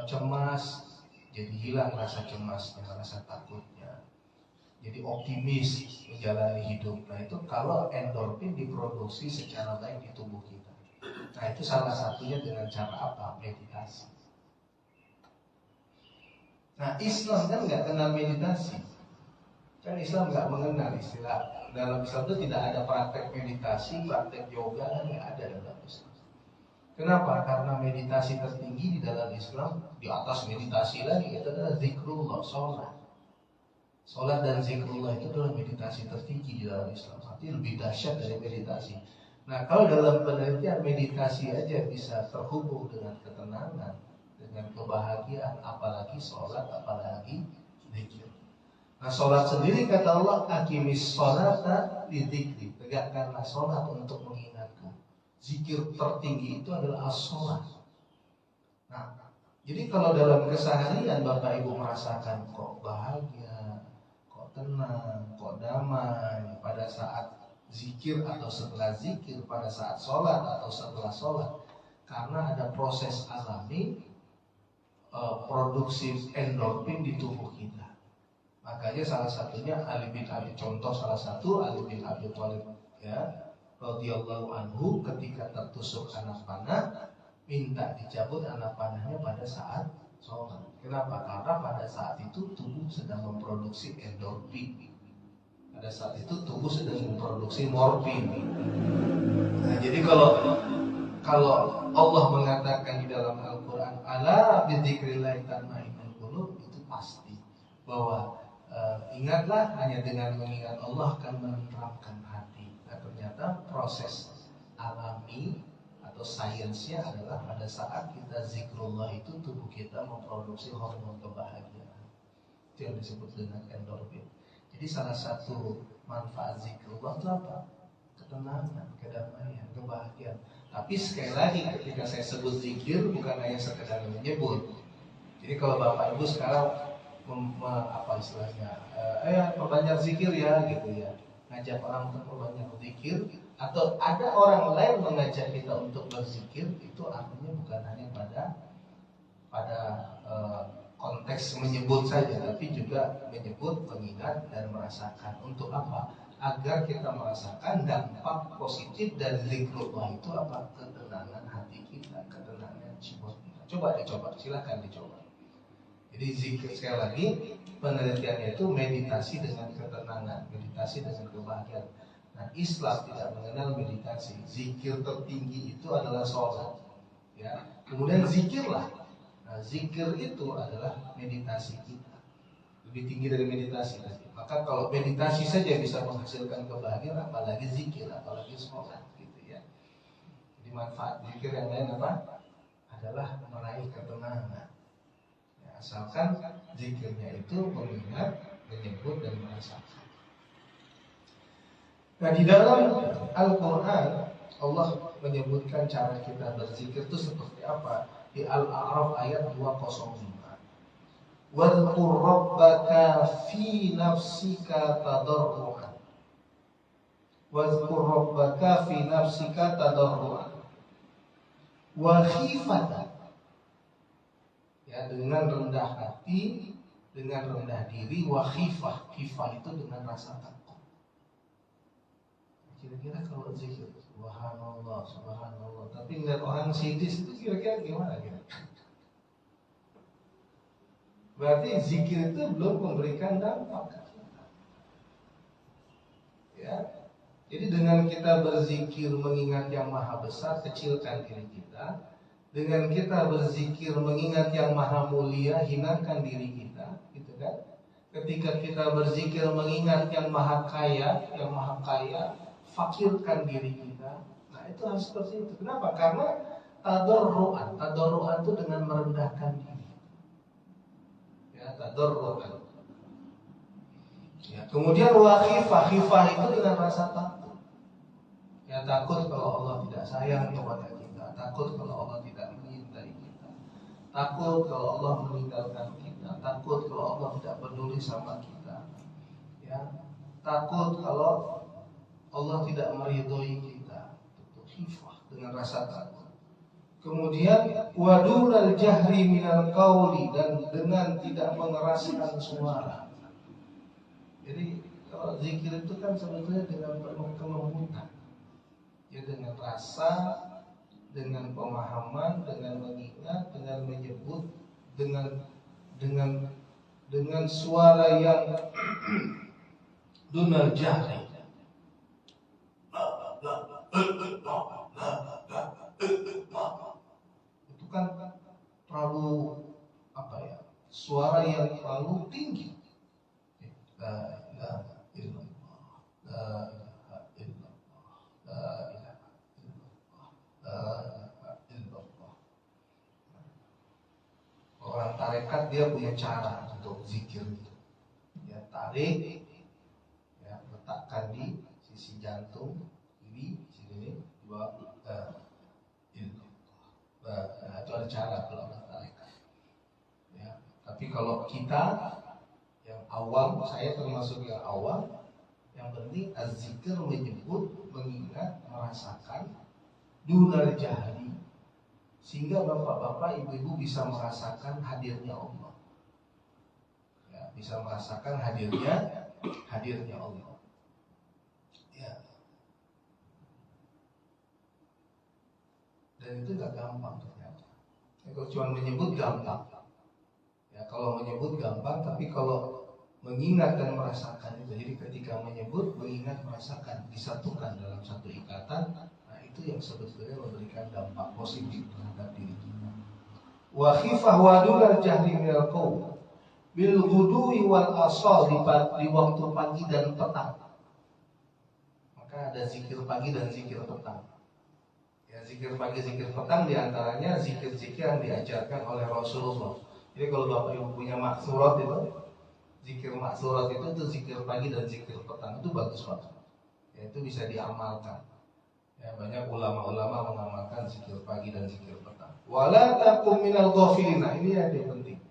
cemas jadi hilang rasa cemasnya, rasa takutnya, jadi optimis menjalani hidup. Nah itu kalau endorfin diproduksi secara baik di tubuh kita. Nah itu salah satunya dengan cara apa? Meditasi. Nah Islam kan nggak kenal meditasi. Kan Islam nggak mengenal istilah, dalam Islam itu tidak ada praktek meditasi, praktek yoga kan nggak ada dalam Islam. Kenapa? Karena meditasi tertinggi di dalam Islam, di atas meditasi lagi itu adalah zikrullah, sholat. Sholat dan zikrullah itu adalah meditasi tertinggi di dalam Islam. Artinya lebih dahsyat dari meditasi. Nah kalau dalam penelitian meditasi aja bisa terhubung dengan ketenangan, dengan kebahagiaan, apalagi sholat, apalagi zikir. Nah sholat sendiri kata Allah, aqimis sholata lidzikri, tegakkanlah sholat untuk mengingatku. Zikir tertinggi itu adalah as-sholat. Nah, jadi kalau dalam keseharian Bapak Ibu merasakan kok bahagia, kok tenang, kok damai pada saat zikir atau setelah zikir, pada saat sholat atau setelah sholat, karena ada proses alami produksi endorfin di tubuh kita. Makanya salah satunya Ali bin Abi, contoh salah satu Ali bin Abi Thalib ya radhiyallahu anhu ketika tertusuk anak panah minta dicabut anak panahnya pada saat sholat. Kenapa? Karena pada saat itu tubuh sedang memproduksi endorfin. Pada saat itu tubuh sedang memproduksi morfin. Nah, jadi kalau Allah mengatakan di dalam Al-Quran ala bidzikrillah tatma'innul qulub, itu pasti bahwa ingatlah, hanya dengan mengingat Allah akan menenteramkan hati. Nah, ternyata proses alami atau sainsnya adalah pada saat kita zikrullah itu tubuh kita memproduksi hormon kebahagiaan. Itu yang disebut dengan endorfin. Jadi salah satu manfaat zikrullah itu apa? Ketenangan, kedamaian, kebahagiaan. Tapi sekali lagi ketika saya sebut zikir bukan hanya sekedar menyebut. Jadi kalau Bapak Ibu sekarang apa istilahnya, perbanyak zikir ya gitu ya, ngajak orang untuk perbanyak zikir, atau ada orang lain mengajak kita untuk berzikir, itu artinya bukan hanya pada konteks menyebut saja, tapi juga menyebut, mengingat dan merasakan. Untuk apa? Agar kita merasakan dampak positif dari zikrullah itu apa? Ketenangan hati kita, ketenangan jiwa kita. Dicoba, silakan dicoba. Jadi zikir, sekali lagi penelitiannya itu meditasi dengan ketenangan, meditasi dengan kebahagiaan. Nah, Islam tidak mengenal meditasi. Zikir tertinggi itu adalah sholat. Ya. Kemudian zikirlah. Nah, zikir itu adalah meditasi kita. Lebih tinggi dari meditasi tadi. Maka kalau meditasi saja bisa menghasilkan kebahagiaan, apalagi zikir, apalagi sholat, gitu ya. Jadi manfaat zikir yang lain apa? Adalah meraih ketenangan. Asalkan zikirnya itu mengingat, menyebut dan merasakan. Nah di dalam Al-Quran Allah menyebutkan cara kita berzikir itu seperti apa. Di Al-A'raf ayat 205. Wadhkur rabbaka fi nafsika tadarru'an. Wadhkur rabbaka fi nafsika tadarru'an wa khifatan. Ya, dengan rendah hati, dengan rendah diri, wa khifah. Khifah itu dengan rasa takut. Kira-kira kalau zikir, subhanallah, subhanallah, tapi ngeliat orang sidis itu kira-kira gimana kira? Berarti zikir itu belum memberikan dampak. Ya. Jadi dengan kita berzikir mengingat yang maha besar, kecilkan diri kita. Dengan kita berzikir mengingat yang maha mulia, hinakan diri kita, gitu kan? Ketika kita berzikir mengingat yang maha kaya, fakirkan diri kita. Nah itu harus seperti itu. Kenapa? Karena tadarru'an itu dengan merendahkan diri. Ya, tadarru'an. Ya, kemudian wa khifah itu dengan rasa takut. Ya, takut kalau Allah tidak sayang kepada kita, takut kalau Allah tidak mencintai kita, takut kalau Allah meninggalkan kita, takut kalau Allah tidak peduli sama kita. Ya, takut kalau Allah tidak meridhoi kita. Itu khifah dengan rasa takut. Kemudian wadulal jahri minal qauli, dan dengan tidak mengeraskan suara. Jadi kalau zikir itu kan sebetulnya dengan penuh kelembutan, ya, dengan rasa, dengan pemahaman, dengan mengingat, dengan menyebut, dengan suara yang dunal jahri. Itu kan terlalu suara yang terlalu tinggi. La ilaha illallah, la ilaha illallah, la ilaha illallah, la ilaha illallah. Orang tarekat dia punya cara untuk zikir itu. Ya, tarik, ya, letakkan di sisi jantung kiri, sini, di bawah illallah. Nah, itu ada cara kalau orang tarekat. Ya, tapi kalau kita yang awam, saya termasuk yang awam, yang penting az-zikir, menyebut, mengingat, merasakan dunal jahri, sehingga bapak-bapak, ibu-ibu bisa merasakan hadirnya Allah. Ya, bisa merasakan hadirnya Allah. Ya. Dan itu gak gampang ternyata. Ya, kalau cuma menyebut gampang. Ya, kalau menyebut gampang, tapi kalau mengingat dan merasakan itu, jadi ketika menyebut, mengingat, merasakan, disatukan dalam satu ikatan, nah itu yang sebetulnya memberikan dampak positif terhadap diri kita. Wa khifah wadulal jahri minal qaul bil ghudwi wal asal, di waktu pagi dan petang. Maka ada zikir pagi dan zikir petang. Ya, zikir pagi, zikir petang diantaranya zikir-zikir yang diajarkan oleh Rasulullah. Jadi kalau Bapak Ibu punya maksurat itu, zikir maksurat itu zikir pagi dan zikir petang, itu bagus banget. Ya, itu bisa diamalkan. Ya, banyak ulama-ulama mengamalkan zikir pagi dan zikir petang. Wala takum minal ghafilin. Nah, ini yang penting.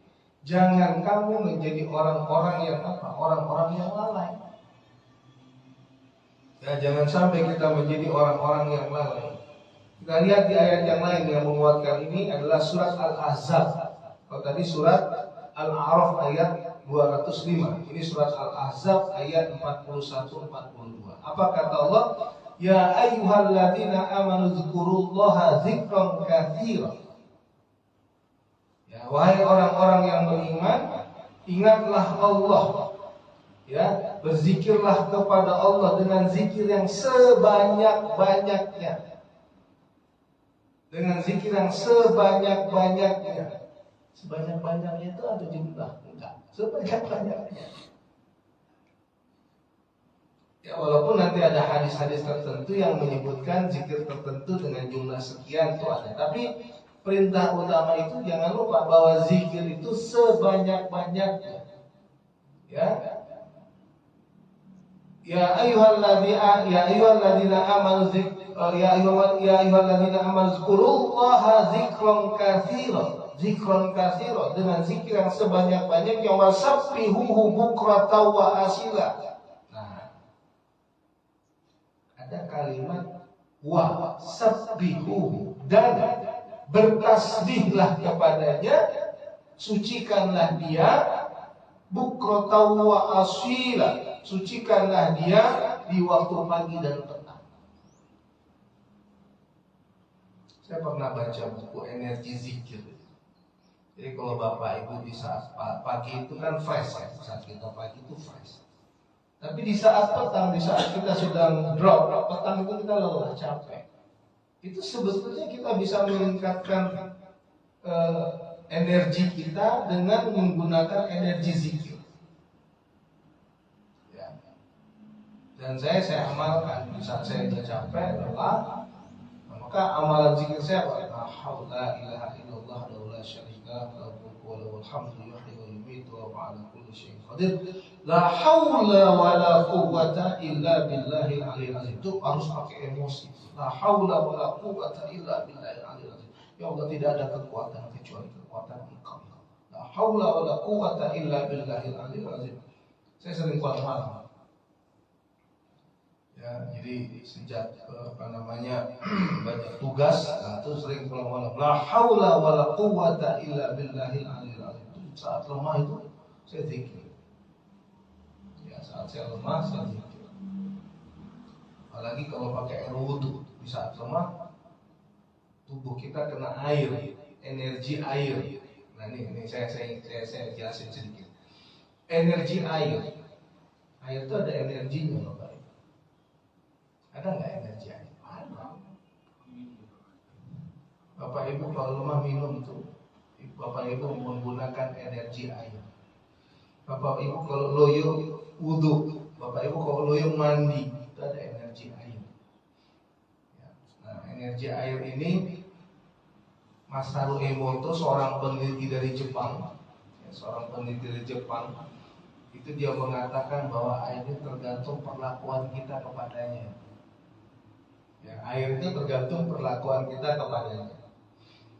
Jangan kamu menjadi orang-orang yang orang-orang yang lalai. Ya, jangan sampai kita menjadi orang-orang yang lalai. Kita lihat di ayat yang lain yang menguatkan ini adalah surat Al-Ahzab. Kalau tadi surat Al-A'raf ayat 205, ini surat Al-Ahzab ayat 41-42. Apa kata Allah? Ya ayyuhalladzina amanu dzkurullaha dzikran katsiran. Ya, wahai orang-orang yang beriman, ingatlah Allah. Ya, berzikirlah kepada Allah dengan zikir yang sebanyak-banyaknya. Dengan zikir yang sebanyak-banyaknya. Sebanyak-banyaknya itu ada jumlah? Enggak, sebanyak-banyaknya. Ya, walaupun nanti ada hadis-hadis tertentu yang menyebutkan zikir tertentu dengan jumlah sekian itu ada, tapi perintah utama itu jangan lupa bahwa zikir itu sebanyak-banyaknya. Ya. Ya ayyuhalladzina amanu dzkurullaha dzikran katsiran. Zikron katsira, dengan zikir yang sebanyak-banyaknya, wasabbihuhu bukratan wa asila. Nah, ada kalimat wasabbihuhu, dan bertasbihlah kepadanya, sucikanlah dia, bukratan wa asila, sucikanlah dia di waktu pagi dan petang. Saya pernah baca buku Energi Zikir. Jadi kalau Bapak Ibu di saat pagi itu kan fresh ya, saat kita pagi itu fresh. Tapi di saat petang, di saat kita sedang drop, petang itu kita lelah, capek. Itu sebetulnya kita bisa meningkatkan energi kita dengan menggunakan energi zikir. Ya. Dan saya amalkan di saat saya sudah capek, lelah, maka amalan zikir saya apa? La haula ilaha illallah la syarika lahu wa lahul hamdu yuhyi wa yumiitu wa wallahu ala kulli syai'in qadir. La haula wala quwwata illa billahil aliyil azim. Itu harus pakai emosi. La haula wala quwwata illa billahil aliyil azim. Ya Allah, tidak ada kekuatan kecuali kekuatan Engkau. La haula wala quwwata illa billahil aliyil azim. Saya sering malam. Ya, jadi sejak banyak tugas, nah, itu sering malam. La haula wala quwwata illa billahil aliyil azim. Saat lemah itu saya zikir. Saat saya lemah, saya zikir. Apalagi kalau pakai air wudhu. Di saat lemah, tubuh kita kena air, energi air. Nah ini saya jelasin sedikit. Energi air. Air itu ada energinya, Bapak Ibu. Ada nggak energi air? Ada. Bapak Ibu kalau lemah minum tuh, Bapak Ibu menggunakan energi air. Bapak Ibu kalau loyo wudhu, Bapak Ibu kalau loyo mandi, itu ada energi air. Ya. Nah, energi air ini Masaru Emoto, seorang peneliti dari Jepang, itu dia mengatakan bahwa air ini tergantung perlakuan kita kepadanya. Ya, air itu tergantung perlakuan kita kepadanya.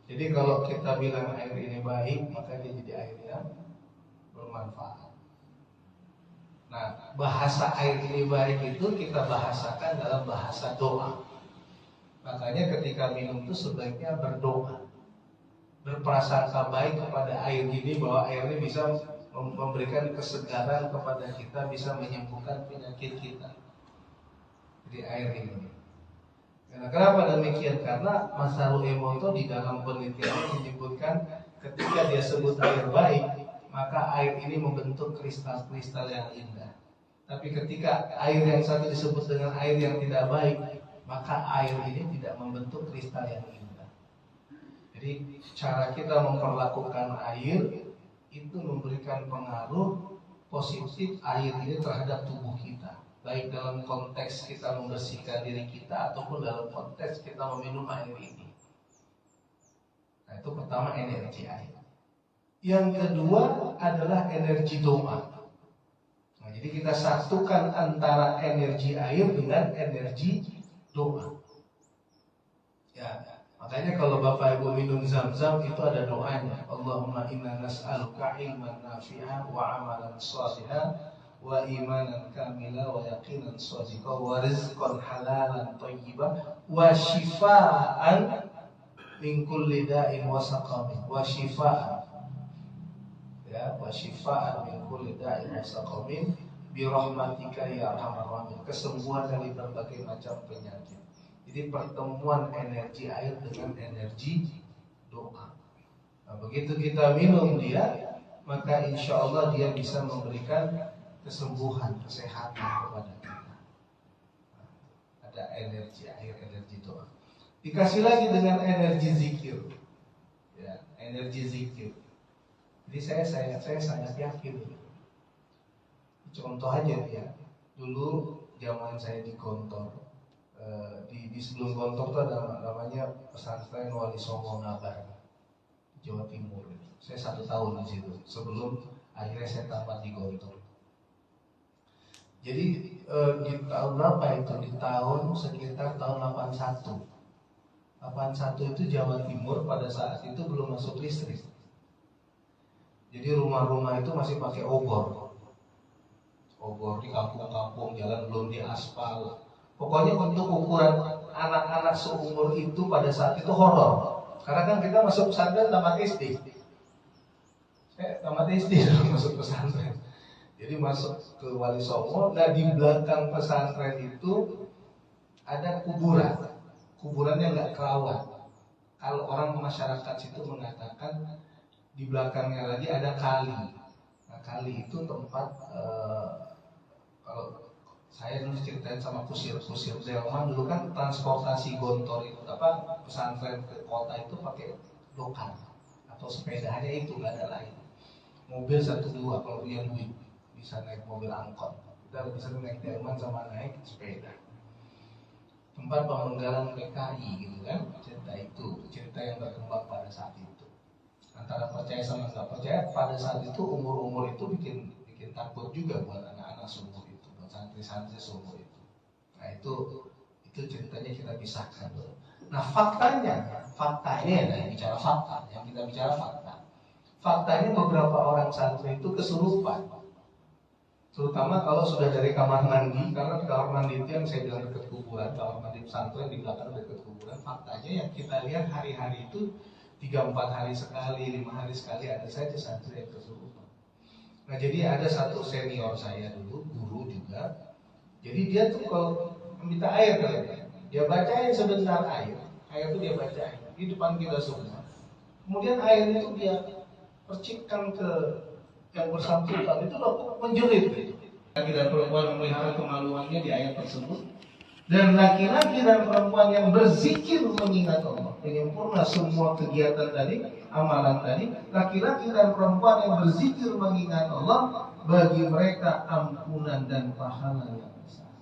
Jadi kalau kita bilang air ini baik, maka dia jadi air yang bermanfaat. Nah, bahasa air ini baik itu kita bahasakan dalam bahasa doa. Makanya ketika minum itu sebaiknya berdoa, berprasangka baik kepada air ini, bahwa air ini bisa memberikan kesegaran kepada kita, bisa menyembuhkan penyakit kita. Jadi air ini. Nah, kenapa demikian? Karena Masaru Emoto di dalam penelitiannya menyebutkan ketika dia sebut air baik, maka air ini membentuk kristal-kristal yang indah. Tapi ketika air yang satu disebut dengan air yang tidak baik, maka air ini tidak membentuk kristal yang indah. Jadi cara kita memperlakukan air itu memberikan pengaruh positif air ini terhadap tubuh kita, baik dalam konteks kita membersihkan diri kita ataupun dalam konteks kita meminum air ini. Nah, itu pertama energi air. Yang kedua adalah energi doa. Nah, jadi kita satukan antara energi air dengan energi doa. Ya, makanya kalau Bapak Ibu minum zam-zam itu ada doanya. Allahumma inna nas'aluka ilman nafi'an wa amalan shalihan wa imanan kamila wa yaqinan shadiqa wa rizqan halalan thayyiban wa shifaan min kulli da'in wa saqamin wa shifaan, ya, wa shifaan min kulli da'in wa saqamin bi rahmatika ya arhamar rahimin, kesembuhan dari berbagai macam penyakit. Jadi pertemuan energi air dengan energi doa. Nah, begitu kita minum dia, maka insya Allah dia bisa memberikan kesembuhan, kesehatan kepada kita. Nah, ada energi air, energi doa. Dikasih lagi dengan energi zikir, ya, energi zikir. Jadi saya sangat yakin. Contoh aja ya, dulu zaman saya di Gontor, di sebelum Gontor itu ada namanya pesantren Wali Songo Ngabar, Jawa Timur. Saya 1 tahun di situ sebelum akhirnya saya tamat di Gontor. Jadi di tahun berapa itu? Di tahun sekitar tahun 81. 81 itu Jawa Timur pada saat itu belum masuk listrik. Jadi rumah-rumah itu masih pakai obor di kampung-kampung, jalan belum diaspal. Pokoknya untuk ukuran anak-anak seumur itu pada saat itu horor. Karena kan kita masuk pesantren tamat SD. Saya tamat SD masuk pesantren. Jadi masuk ke Wali Songo. Nah, di belakang pesantren itu ada kuburan. Kuburannya nggak kerawat. Kalau orang masyarakat situ mengatakan di belakangnya lagi ada kali. Nah, kali itu tempat kalau saya dulu ceritain sama kusir Delman, dulu kan transportasi Gontor itu pesantren ke kota itu pakai lokan atau sepeda, hanya itu, nggak ada lain. Mobil 1-2 kalau punya duit bisa naik mobil angkot. Kita bisa naik Delman sama naik sepeda. Tempat pemenggalan PKI gitu kan, cerita yang berkembang pada saat itu. Antara percaya sama nggak percaya pada saat itu umur itu bikin takut juga buat anak-anak seumur itu, buat santri-santri seumur itu. Nah itu ceritanya kita pisahkan dulu. Nah faktanya ya, bicara fakta, yang kita bicara fakta. Faktanya beberapa orang santri itu kesurupan, terutama kalau sudah dari kamar mandi, karena kamar mandi itu yang saya bilang dekat kuburan, kamar mandi pesantren di belakang dekat kuburan. Faktanya yang kita lihat hari-hari itu 3-4 hari sekali, 5 hari sekali ada saja santri yang kesurupan. Nah jadi ada satu senior saya dulu, guru juga. Jadi dia tuh kalau minta air dia bacain sebentar air itu dia bacain di depan kita semua. Kemudian air itu dia percikkan ke yang bersangkutan, itu loh menjerit. Laki dan perempuan memelihara kemaluannya di ayat tersebut. Dan laki-laki dan perempuan yang berzikir mengingat Allah, menyempurna semua kegiatan tadi, amalan tadi. Laki-laki dan perempuan yang berzikir mengingat Allah, bagi mereka ampunan dan pahala yang besar.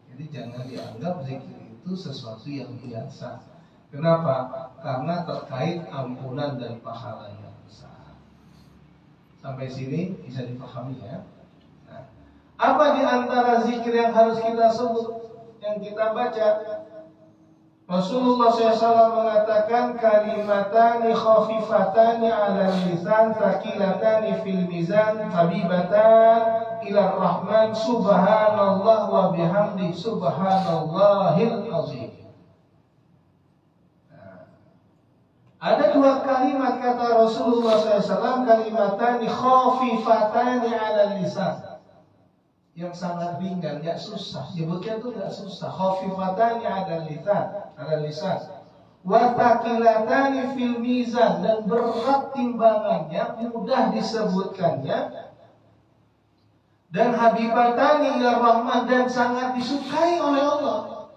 Jadi jangan dianggap zikir itu sesuatu yang biasa. Kenapa? Karena terkait ampunan dan pahala yang besar. Sampai sini bisa dipahami ya. Nah, apa di antara zikir yang harus kita sebut, yang kita baca? Rasulullah SAW mengatakan kalimatani khafifatani ala lisan thaqilatani fil mizan habibatan ila rahman subhanallah wa bihamdi subhanallahil azim. Ada dua kalimat kata Rasulullah SAW, kalimatani khafifatani ala lisan, yang sangat ringan, gak susah. Nyebutnya tuh gak susah. Khafifatani ala lisan, wa taqilatani fil mizan, dan berat timbangannya, mudah disebutkannya. Dan habibatani ila rahman, dan sangat disukai oleh Allah.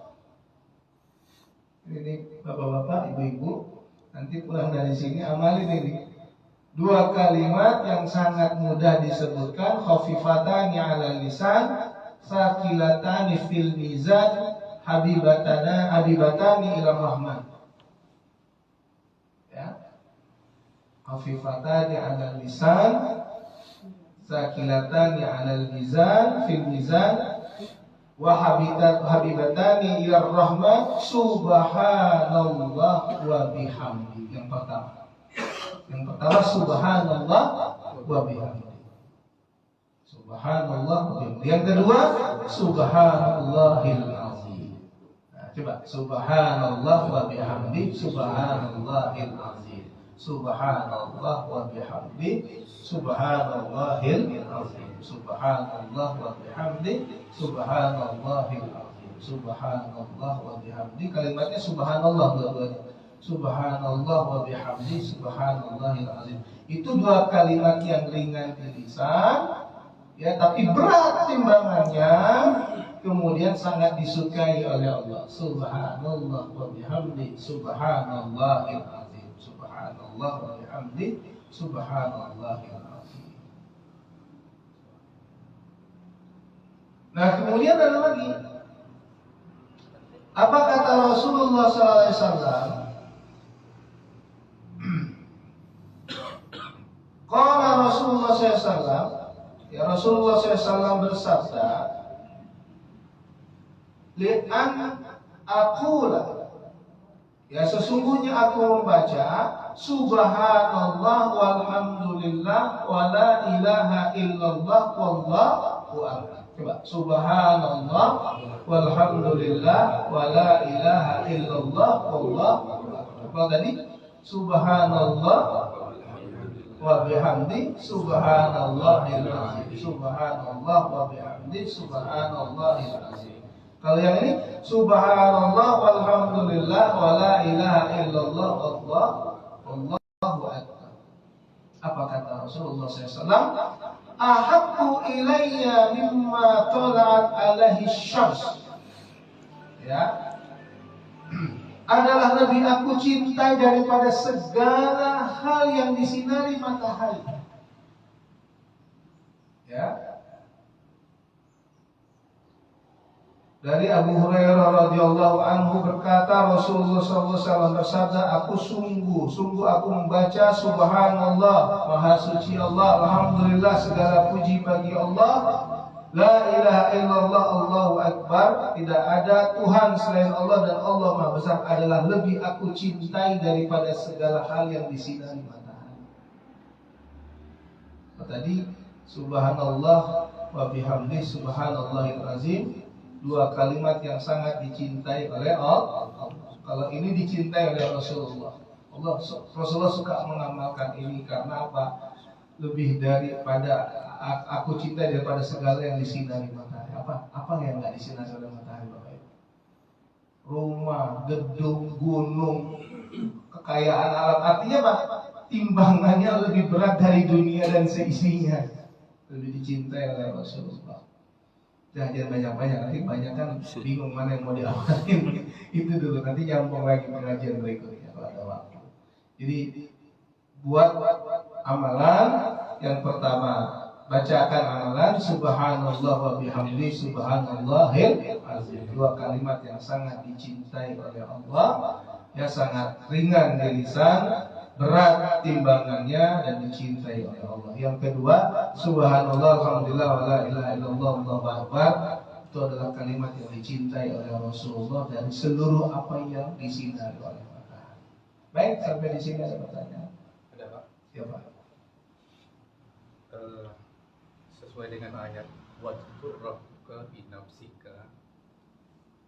Ini bapak-bapak, ibu-ibu, nanti pulang dari sini amalin ini. Dua kalimat yang sangat mudah disebutkan, khafifatani 'ala lisan, saqilatani fil mizan, habibatani ila rahman. Ya. Khafifatani 'ala lisan, saqilatani 'ala mizan, fil mizan, wa habibatani ila rahman subhanallah wa bihamdi. Yang pertama subhanallah wa bihamdi. Subhanallah wa bihamdi. Yang kedua subhanallahil azim. Nah, coba subhanallah wa bihamdi subhanallahil azim. Subhanallah wa bihamdi subhanallahil azim. Subhanallah wa bihamdi subhanallahil azim. Subhanallah wa bihamdi. Kalimatnya subhanallah dua-duanya. Subhanallah wa bihamdi subhanallahil azim. Itu dua kalimat yang ringan di lisan, ya, tapi berat timbangannya, kemudian sangat disukai oleh Allah. Subhanallah wa bihamdi subhanallahil azim. Subhanallah wa bihamdi subhanallahil azim. Nah, kemudian ada lagi. Apa kata Rasulullah SAW? Qala Rasulullah SAW, ya, Rasulullah SAW bersabda, li'an aqula, ya, sesungguhnya aku membaca subhanallah walhamdulillah wa la ilaha illallah wallahu akbar. Coba subhanallah walhamdulillah wa la ilaha illallah wallahu akbar. Apa tadi? Subhanallah wa bihamdi subhanallahil azim. Subhanallah wa bihamdi subhanallahil azim. Kalau yang ini subhanallah walhamdulillah wa la ilaha illallah wallahu akbar. Apa kata Rasulullah SAW? Ahabbu ilayya mimma tala'at alaihi syams. Ya, adalah lebih aku cintai daripada segala hal yang disinari matahari. Ya. Dari Abu Hurairah radhiyallahu anhu berkata, Rasulullah SAW bersabda, aku sungguh aku membaca Subhanallah, Maha Suci Allah, Alhamdulillah, segala puji bagi Allah, La ilaha illallah, Allahu Akbar, tidak ada Tuhan selain Allah dan Allah Maha Besar adalah lebih aku cintai daripada segala hal yang disinari matahari. Tadi Subhanallah wa bihamdi subhanallahil azim, dua kalimat yang sangat dicintai oleh Allah. Kalau ini dicintai oleh Rasulullah. Rasulullah suka mengamalkan ini karena apa? Lebih daripada aku cintai daripada segala yang disinari matahari. Apa yang nggak disinari oleh matahari, Bapak Ibu? Rumah, gedung, gunung, kekayaan alam. Artinya apa? Timbangannya lebih berat dari dunia dan seisinya. Lebih dicintai oleh Rasulullah. Jangan banyak-banyak, nanti banyak kan bingung mana yang mau diamalin. Itu dulu, nanti nyambung lagi pengajian berikutnya kalau ada waktu. Jadi buat amalan yang pertama, bacakan amalan Subhanallah wa bihamdi subhanallahil azim. Dua kalimat yang sangat dicintai oleh Allah, ya sangat ringan di lisan, berat timbangannya dan dicintai oleh Allah. Yang kedua, Subhanallah, Alhamdulillah, wa la ilaha illallah, Allahu Akbar. Itu adalah kalimat yang dicintai oleh Rasulullah dari seluruh apa yang disinari oleh matahari. Baik, sampai di sini ada pertanyaan? Ada, Pak? Ya, Pak. Sesuai dengan ayat wadkur rabbuka bi nafsika.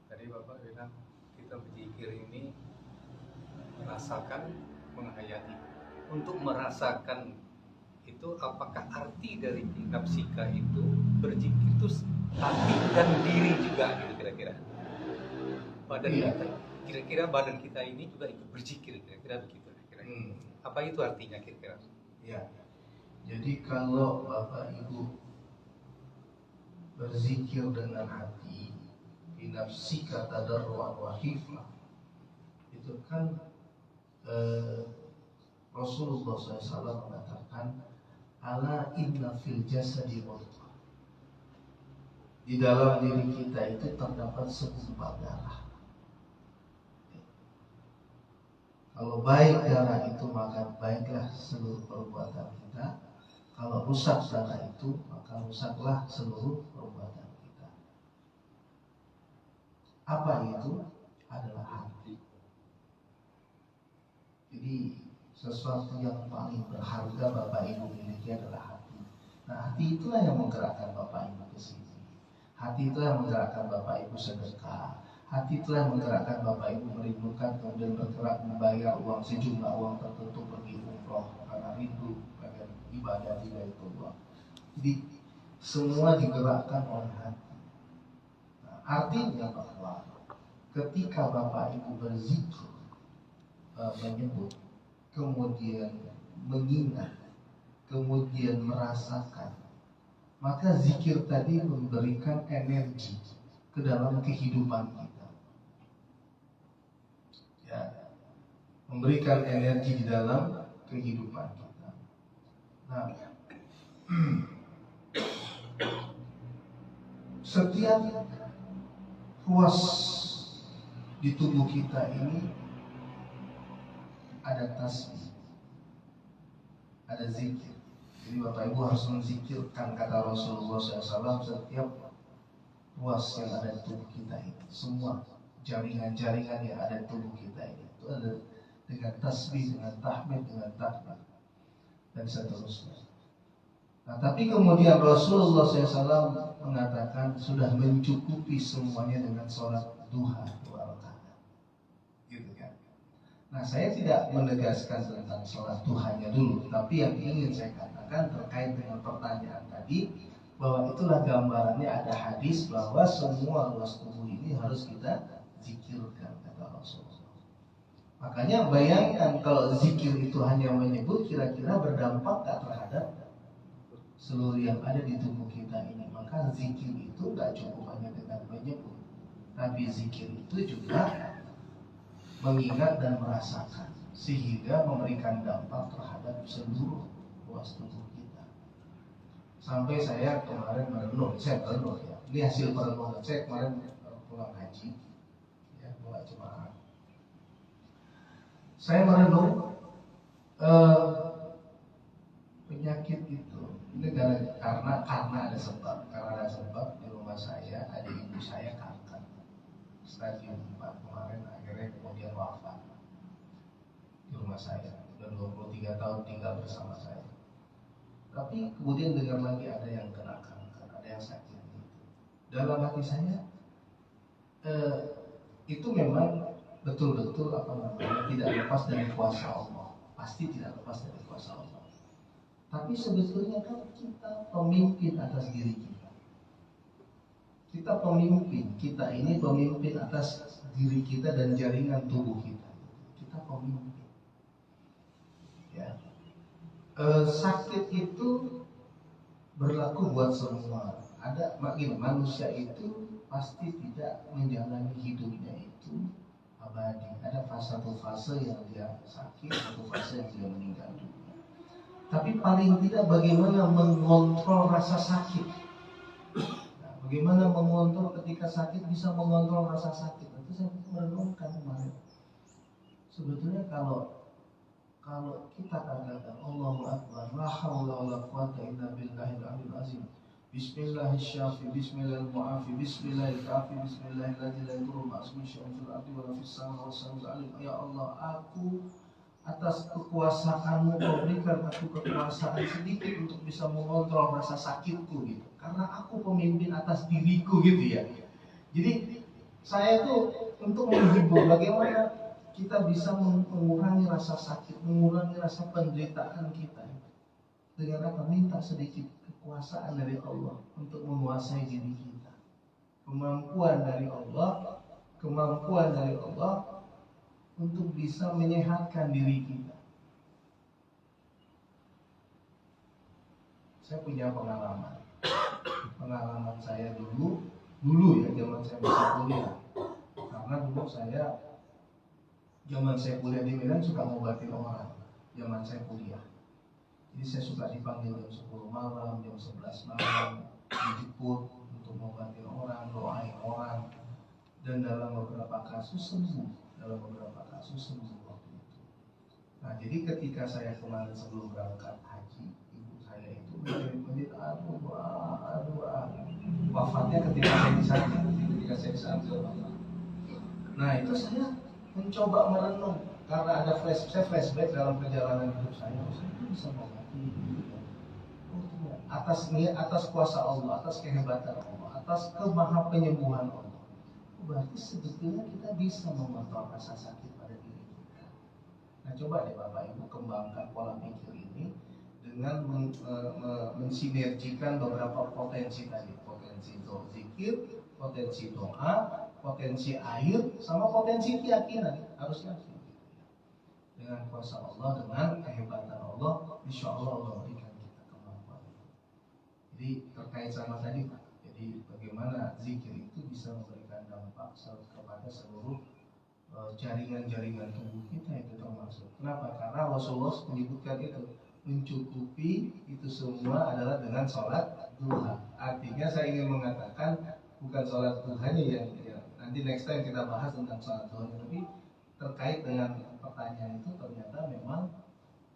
Tadi Bapak bilang kita berzikir ini merasakan, menghayati. Untuk merasakan itu, apakah arti dari nafsika itu berzikir itu hati dan diri juga gitu kira-kira? Badan kita, kira-kira badan kita ini juga ikut berzikir kira-kira begitu kira-kira. Apa itu artinya kira-kira? Ya. Jadi kalau Bapak Ibu berzikir dengan hati, binafsika tadarru'an wa khifah, itu kan Rasulullah SAW mengatakan, ala inna fil jasadi mudghah. Di dalam diri kita itu terdapat segumpal darah. Kalau baik darah itu, maka baiklah seluruh perbuatan kita. Kalau rusak darah itu, maka rusaklah seluruh perbuatan kita. Apa itu? Adalah hati. Jadi sesuatu yang paling berharga Bapak Ibu miliki adalah hati. Nah, hati itulah yang menggerakkan Bapak Ibu ke sini. Hati itulah yang menggerakkan Bapak Ibu sedekah. Hati itulah yang menggerakkan Bapak Ibu merindukan kemudian bergerak membayar uang sejumlah uang tertentu pergi umroh karena rindu pengen ibadah di Baitullah. Jadi semua digerakkan oleh hati. Nah, artinya bahwa ketika Bapak Ibu berzikir, menyebut, kemudian mengingat, kemudian merasakan, maka zikir tadi memberikan energi ke dalam kehidupan kita, ya, memberikan energi di dalam kehidupan kita. Nah, setiap ruas di tubuh kita ini ada tasbih, ada zikir. Jadi Bapak Ibu harus menzikirkan, kata Rasulullah SAW, setiap ruas yang ada di tubuh kita ini, semua jaringan-jaringan yang ada di tubuh kita ini, itu ada dengan tasbih, dengan tahmid, dengan takbir, dan seterusnya. Nah, tapi kemudian Rasulullah SAW mengatakan sudah mencukupi semuanya dengan sholat duha 2 rakaat, gitu kan? Nah, saya tidak menegaskan tentang sholat duhanya dulu, tapi yang ingin saya katakan terkait dengan pertanyaan tadi, bahwa itulah gambarannya, ada hadis bahwa semua ruas tubuh ini harus kita zikirkan, kata Rasulullah. Makanya bayangkan kalau zikir itu hanya menyebut, kira-kira berdampak gak terhadap seluruh yang ada di tubuh kita ini. Maka zikir itu gak cukup hanya dengan menyebut, tapi zikir itu juga mengingat dan merasakan, sehingga memberikan dampak terhadap seluruh ruas tubuh kita. Sampai saya kemarin merenung, ya, ini hasil perenungan saya kemarin pulang haji, ya, mulai jemaah. Saya merenung penyakit itu ini karena ada sebab. Karena ada sebab di rumah saya ada ibu saya kanker stadium 4 kemarin, akhirnya kemudian wafat di rumah saya. Sudah 23 tahun tinggal bersama saya. Tapi kemudian dengar lagi ada yang kena kanker, ada yang sakit. Dalam hati saya itu memang betul-betul tidak lepas dari kuasa Allah. Pasti tidak lepas dari kuasa Allah. Tapi sebetulnya kan kita pemimpin atas diri kita. Kita pemimpin, kita ini pemimpin atas diri kita dan jaringan tubuh kita. Kita pemimpin. Ya. Sakit itu berlaku buat semua. Ada manusia itu pasti tidak menjalani hidupnya itu abadi. Ada satu fase yang dia sakit, satu fase yang dia meninggal dunia. Tapi paling tidak bagaimana mengontrol rasa sakit. Nah, bagaimana mengontrol ketika sakit, bisa mengontrol rasa sakit. Itu saya merenungkan kemarin. Sebetulnya kalau kita katakan Allahu Akbar, la haula wala quwata illa billahil aliyil azim. Bismillahirrahmanirrahim, bismillahirrahmanirrahim, bismillahirrahmanirrahim, bismillahirrahmanirrahim, la yadurru ma'asmi syai'un fil ardi wala fis samaa'i was-sami'ul 'alim. Ya Allah, aku atas kekuasaan-Mu Kau berikan aku kekuasaan sedikit untuk bisa mengontrol rasa sakitku gitu. Karena aku pemimpin atas diriku gitu ya. Jadi saya tuh untuk menghibur bagaimana kita bisa mengurangi rasa sakit, mengurangi rasa penderitaan kita. Dengan apa? Minta sedikit kekuasaan dari Allah untuk menguasai diri kita. Kemampuan dari Allah untuk bisa menyehatkan diri kita. Saya punya pengalaman saya dulu ya, zaman saya masih kuliah. Karena dulu zaman saya kuliah di Medan suka ngobatin orang. Zaman saya kuliah, jadi saya suka dipanggil jam 10 malam, jam 11 malam, dijemput untuk ngobatin orang, doain orang. Dan dalam beberapa kasus sembuh waktu itu. Nah, jadi ketika saya kemarin sebelum berangkat haji, ibu saya itu menjerit, aduh, wafatnya ketika saya di sana wafat. Nah, itu saya mencoba merenung karena ada flashback dalam perjalanan hidup saya. Saya bisa mengobati atas kuasa Allah, atas kehebatan Allah, atas kemaha penyembuhan Allah. Berarti sebetulnya kita bisa mengontrol rasa sakit pada diri kita. Nah, coba deh Bapak Ibu kembangkan pola pikir ini dengan mensinergikan beberapa potensi tadi. Potensi zikir, potensi doa, potensi air, sama potensi keyakinan. Harus yakin. Dengan kuasa Allah, dengan kehebatan Allah, insya Allah Allah berikan kita kemampuan. Jadi terkait sama tadi Pak. Jadi bagaimana zikir itu bisa memberikan dampak kepada seluruh jaringan-jaringan tubuh kita itu termasuk. Kenapa? Karena Rasulullah menyebutkan itu mencukupi itu semua adalah dengan sholat duha. Artinya saya ingin mengatakan bukan sholat duhanya yang nanti next time kita bahas tentang sholat duha, tapi terkait dengan pertanyaan itu ternyata memang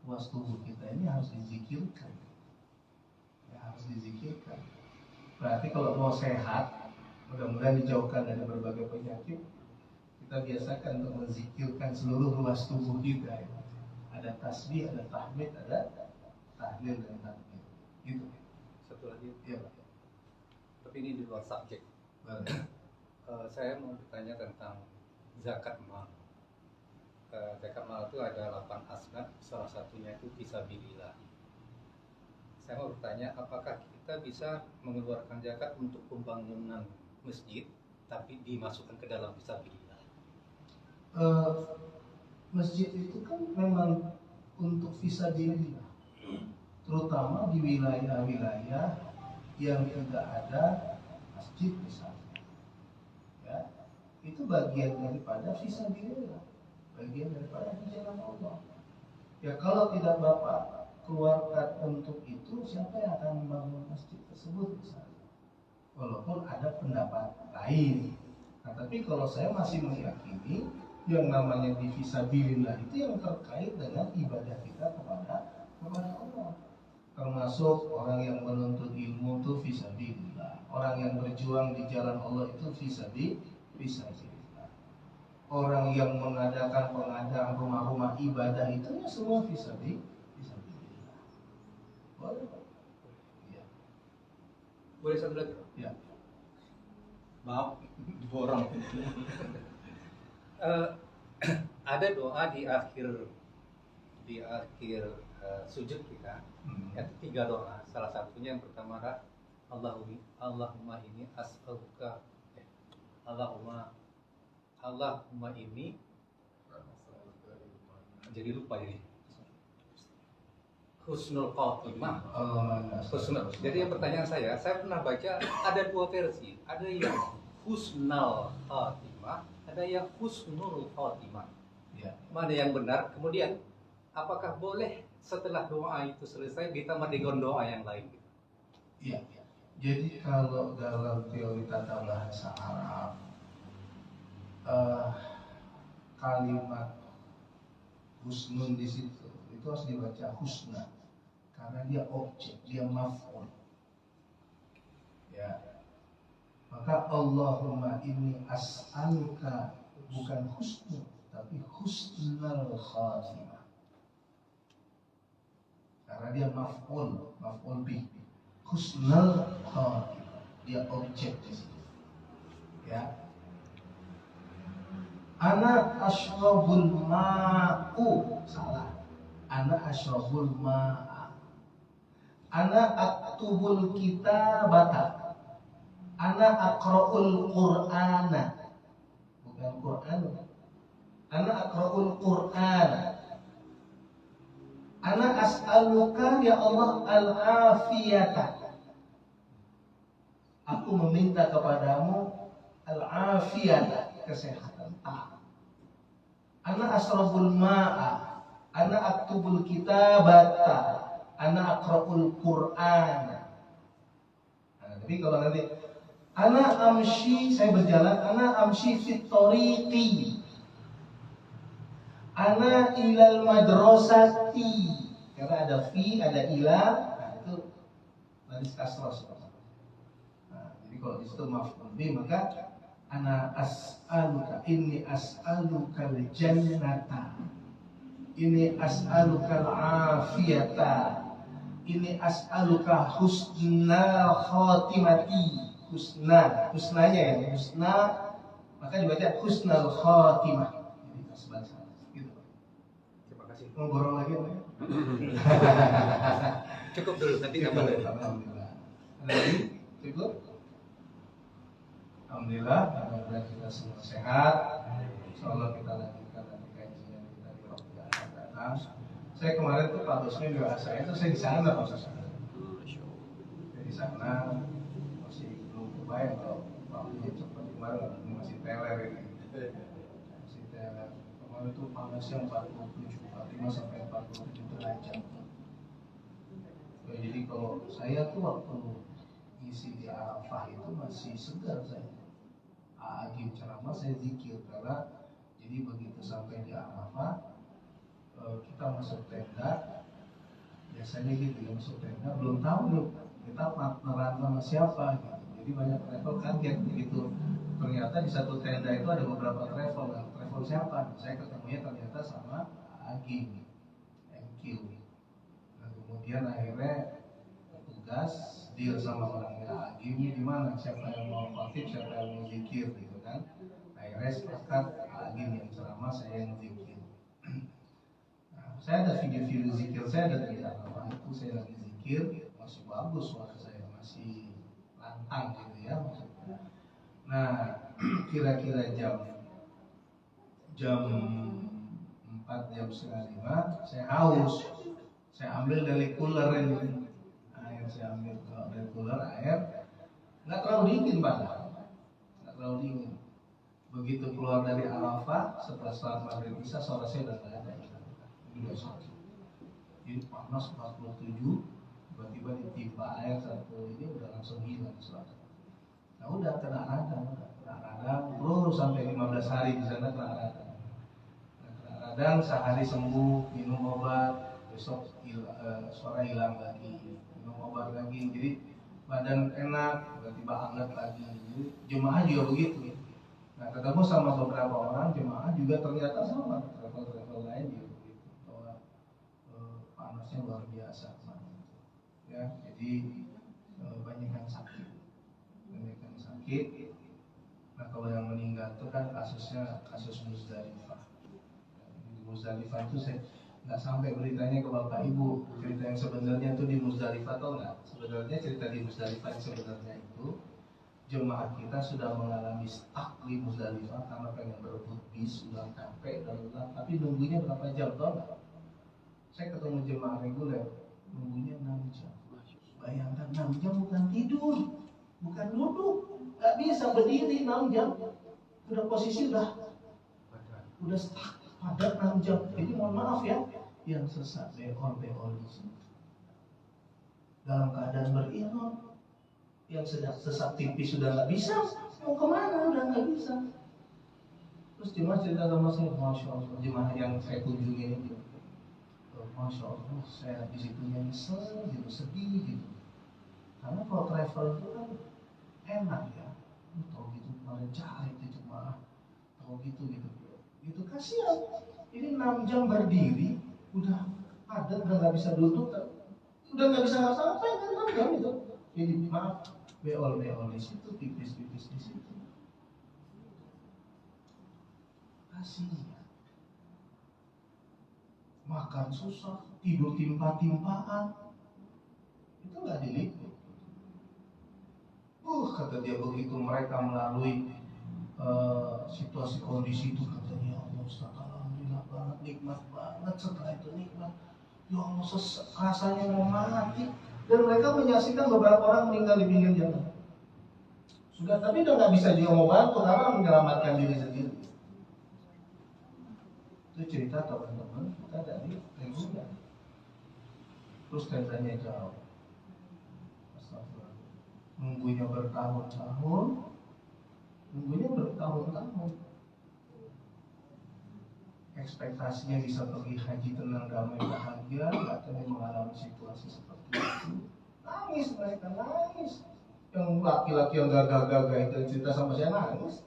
ruas tubuh kita ini harus dizikirkan. Ya, harus dizikirkan. Berarti kalau mau sehat, mudah-mudahan dijauhkan dari berbagai penyakit, kita biasakan untuk menzikirkan seluruh ruas tubuh kita. Ada tasbih, ada tahmid, ada tahlil dan takbir. Gitu. Satu lagi. Iya, Pak. Tapi ini di luar subjek. Saya mau bertanya tentang zakat mal. Zakat mal itu ada 8 asnaf, salah satunya itu fisabilillah. Saya mau bertanya, apakah kita bisa mengeluarkan zakat untuk pembangunan masjid, tapi dimasukkan ke dalam fisabilillah? Masjid itu kan memang untuk fisabilillah, terutama di wilayah-wilayah yang tidak ada masjid misalnya. Ya, itu bagian daripada fisabilillah, bagian daripada di jalan Allah. Ya, kalau tidak Bapak keluarkan untuk itu, siapa yang akan membangun masjid tersebut misalnya? Walaupun ada pendapat lain Nah, tapi kalau saya masih meyakini yang namanya di fisabilillah itu yang terkait dengan ibadah kita kepada Allah. Termasuk orang yang menuntut ilmu itu fisabilillah, orang yang berjuang di jalan Allah itu fisabilillah. Orang yang mengadakan pengadaan rumah-rumah ibadah itu ya semua fisabilillah. Boleh? Ya. Boleh satu lagi? Ya. Maaf, diborong. Ada doa di akhir sujud kita. Itu 3 doa. Salah satunya yang pertama adalah Allahumma ini as'aluka Allahumma ini jadi lupa jadi husnul khotimah. Jadi yang pertanyaan saya pernah baca ada 2 versi. Ada yang husnul khotimah, ada yang husnul khotimah. Ya. Mana yang benar? Kemudian apakah boleh setelah doa itu selesai ditambah dengan doa yang lain? Iya. Jadi kalau dalam teori tata bahasa Arab, kalimat husnun di situ itu harus dibaca husna karena dia objek, dia maf'ul. Ya. Maka Allahumma inni as'aluka bukan husnu tapi husnul khatimah. Karena dia maf'ul bih. Husnul khatimah. Dia objek di situ. Ya. Ana ashrabul ma'u, salah. Ana ashrabul ma'a. Ana aktubul kitabata. Ana aqra'ul qur'ana. Bukan Quran. Ana aqra'ul qur'ana. Ana as'aluka ya Allah al-afiyata. Aku meminta kepadamu al-afiyata, kesehatan. Ana asrabul ma'a, ana aktubul kitabata, ana aqra'ul qur'ana. Nah, jadi kalau nanti ana amshi, saya berjalan, ana amshi fit tariqi, ana ilal madrasati, karena ada fi, ada ila, nah itu nanti kasroh. Nah, jadi kalau di situ maf'ul bih maka ana as'aluka, inni as'aluka al-jannata, inni as'aluka al-afiyata, inni as'aluka husnal khatimati. Husnanya ya, husna maka dibaca husnal khatimah. Jadi sebahasa gitu. Terima kasih. Mau borong lagi apa ya? Cukup dulu, nanti nambah lagi. Alhamdulillah. Lagi cukup. Alhamdulillah, kita semua sehat. Insyaallah kita lanjutkan nanti kajian kita di waktu yang akan datang. Saya kemarin tuh Pak Rusmi doa saya itu saya di sana Pak Ustaz. Saya di sana masih belum kebayang kalau waktunya cepat kemarin masih teler ini. Masih teler. Kemarin tuh panasnya 45 sampai 47 derajat. Jadi kalau saya tuh waktu isi di Arafah itu masih segar saya. Agim ceramah saya zikir karena jadi begitu sampai di Arafah kita masuk tenda biasanya gitu ya, masuk tenda belum tahu nih kita partneran sama siapa gitu. Jadi banyak travel kaget begitu ternyata di satu tenda itu ada beberapa travel. Nah, travel siapa? Saya ketemunya ternyata sama Agim MQ. Nah, kemudian akhirnya tugas deal sama orangnya Agim gimana, siapa yang mau khotib, siapa yang mau zikir gitu kan. Akhirnya sepakat Agim yang ceramah, saya yang zikir. Nah, saya ada video-video zikir saya ada di Arafah itu, saya lagi zikir masih bagus suara saya, masih lantang gitu ya maksudnya. Nah kira-kira jam 4 jam setengah 5 saya haus, saya ambil dari cooler ini air, saya ambil dari cooler air, nggak terlalu dingin padahal, nggak terlalu dingin. Begitu keluar dari Arafah setelah sholat maghrib isya suara saya udah nggak ada, udah sore. Jadi panas 47, tiba-tiba ditimpa air satu ini udah langsung hilang suara. Nah udah kena Kadang terus sampai 15 hari di sana kadang. Kadang sehari sembuh, minum obat, besok suara hilang lagi, minum obat lagi, jadi badan enak, tiba-tiba hangat lagi. Jadi jemaah juga begitu. Nah, ketemu sama beberapa orang jemaah juga ternyata sama, travel lain juga begitu, bahwa panasnya luar biasa, ya. Jadi banyak yang sakit. Nah, kalau yang meninggal itu kan kasusnya kasus Muzdalifah. Di Muzdalifah itu saya nggak sampai beritanya ke bapak ibu. Cerita yang sebenarnya itu di Muzdalifah atau nggak? Sebenarnya cerita di Muzdalifah yang sebenarnya itu jemaah kita sudah mengalami stuck di Muzdalifah karena pengen berebut bis, udah capek dan lelah, tapi nunggunya berapa jam tau nggak? Saya ketemu jemaah reguler, nunggunya 6 jam. Bayangkan 6 jam bukan tidur, bukan duduk, nggak bisa berdiri 6 jam. Udah posisi udah stuck, padat 6 jam. Jadi mohon maaf ya, yang sesat beol di sini. Dalam keadaan beriman, yang sedang sesat tipis sudah nggak bisa, mau kemana udah nggak bisa. Terus jemaah cerita sama saya, masya Allah, jemaah yang saya kunjungi ini, masya Allah, saya di situ nyesel gitu, sedih gitu. Karena kalau travel itu kan enak ya, tahu gitu kemarin cari itu jemaah, tahu gitu. Kasihan, ini 6 jam berdiri, udah padat, udah nggak bisa duduk, udah nggak bisa ngapa-ngapain kan 6 jam itu. Jadi maaf, beol di situ, tipis di situ. Kasihan. Makan susah, tidur timpa-timpaan, itu nggak diliput. Kata dia begitu mereka melalui situasi kondisi itu, katanya ya Allah Ustaz, alhamdulillah banget, nikmat banget. Setelah itu nikmat, ya Allah rasanya mau mati. Dan mereka menyaksikan beberapa orang meninggal di pinggir jalan. Sudah, tapi udah nggak bisa dia mau bantu karena menyelamatkan diri sendiri. Itu cerita teman-teman kita dari reguler. Terus tendanya jauh, nunggunya bertahun-tahun. Ekspektasinya bisa pergi haji tenang, damai, bahagia, nggak tahu mengalami situasi seperti itu. Nangis mereka, nangis. Yang laki-laki yang gagah-gagah itu cerita sama saya nangis.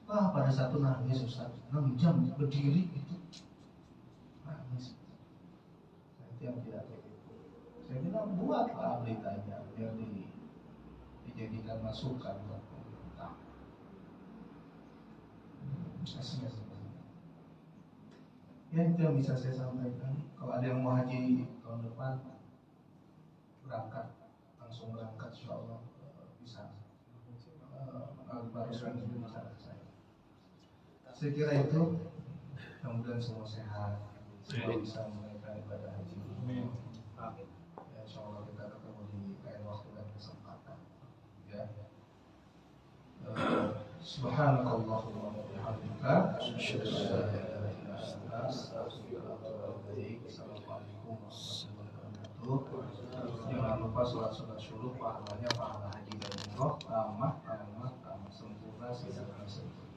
Pada satu nangis Ustaz, 6 jam berdiri itu nangis. Itu yang tidak begitu. Saya bilang buatlah beritanya biar dijadikan masukan buat pemerintah. Kasihan. Ya, itu yang bisa saya sampaikan. Kalau ada yang mau haji tahun depan, langsung berangkat, insya Allah bisa. Baru sekali bicara saya. Saya kira itu. Mudah-mudahan semua sehat, semua bisa menunaikan ibadah haji. Amin. Ya, insya Allah kita ketemu di lain waktu dan kesempatan. Ya. Subhanakallahumma wa bihamdika, asyhadu an la ilaha illa anta, astaghfiruka wa atubu ilaik. Assalamualaikum warahmatullahi wabarakatuh. Jangan lupa sholat syuruh, pahalanya pahala haji dan umroh, tamah sempurna, sederhana sempurna.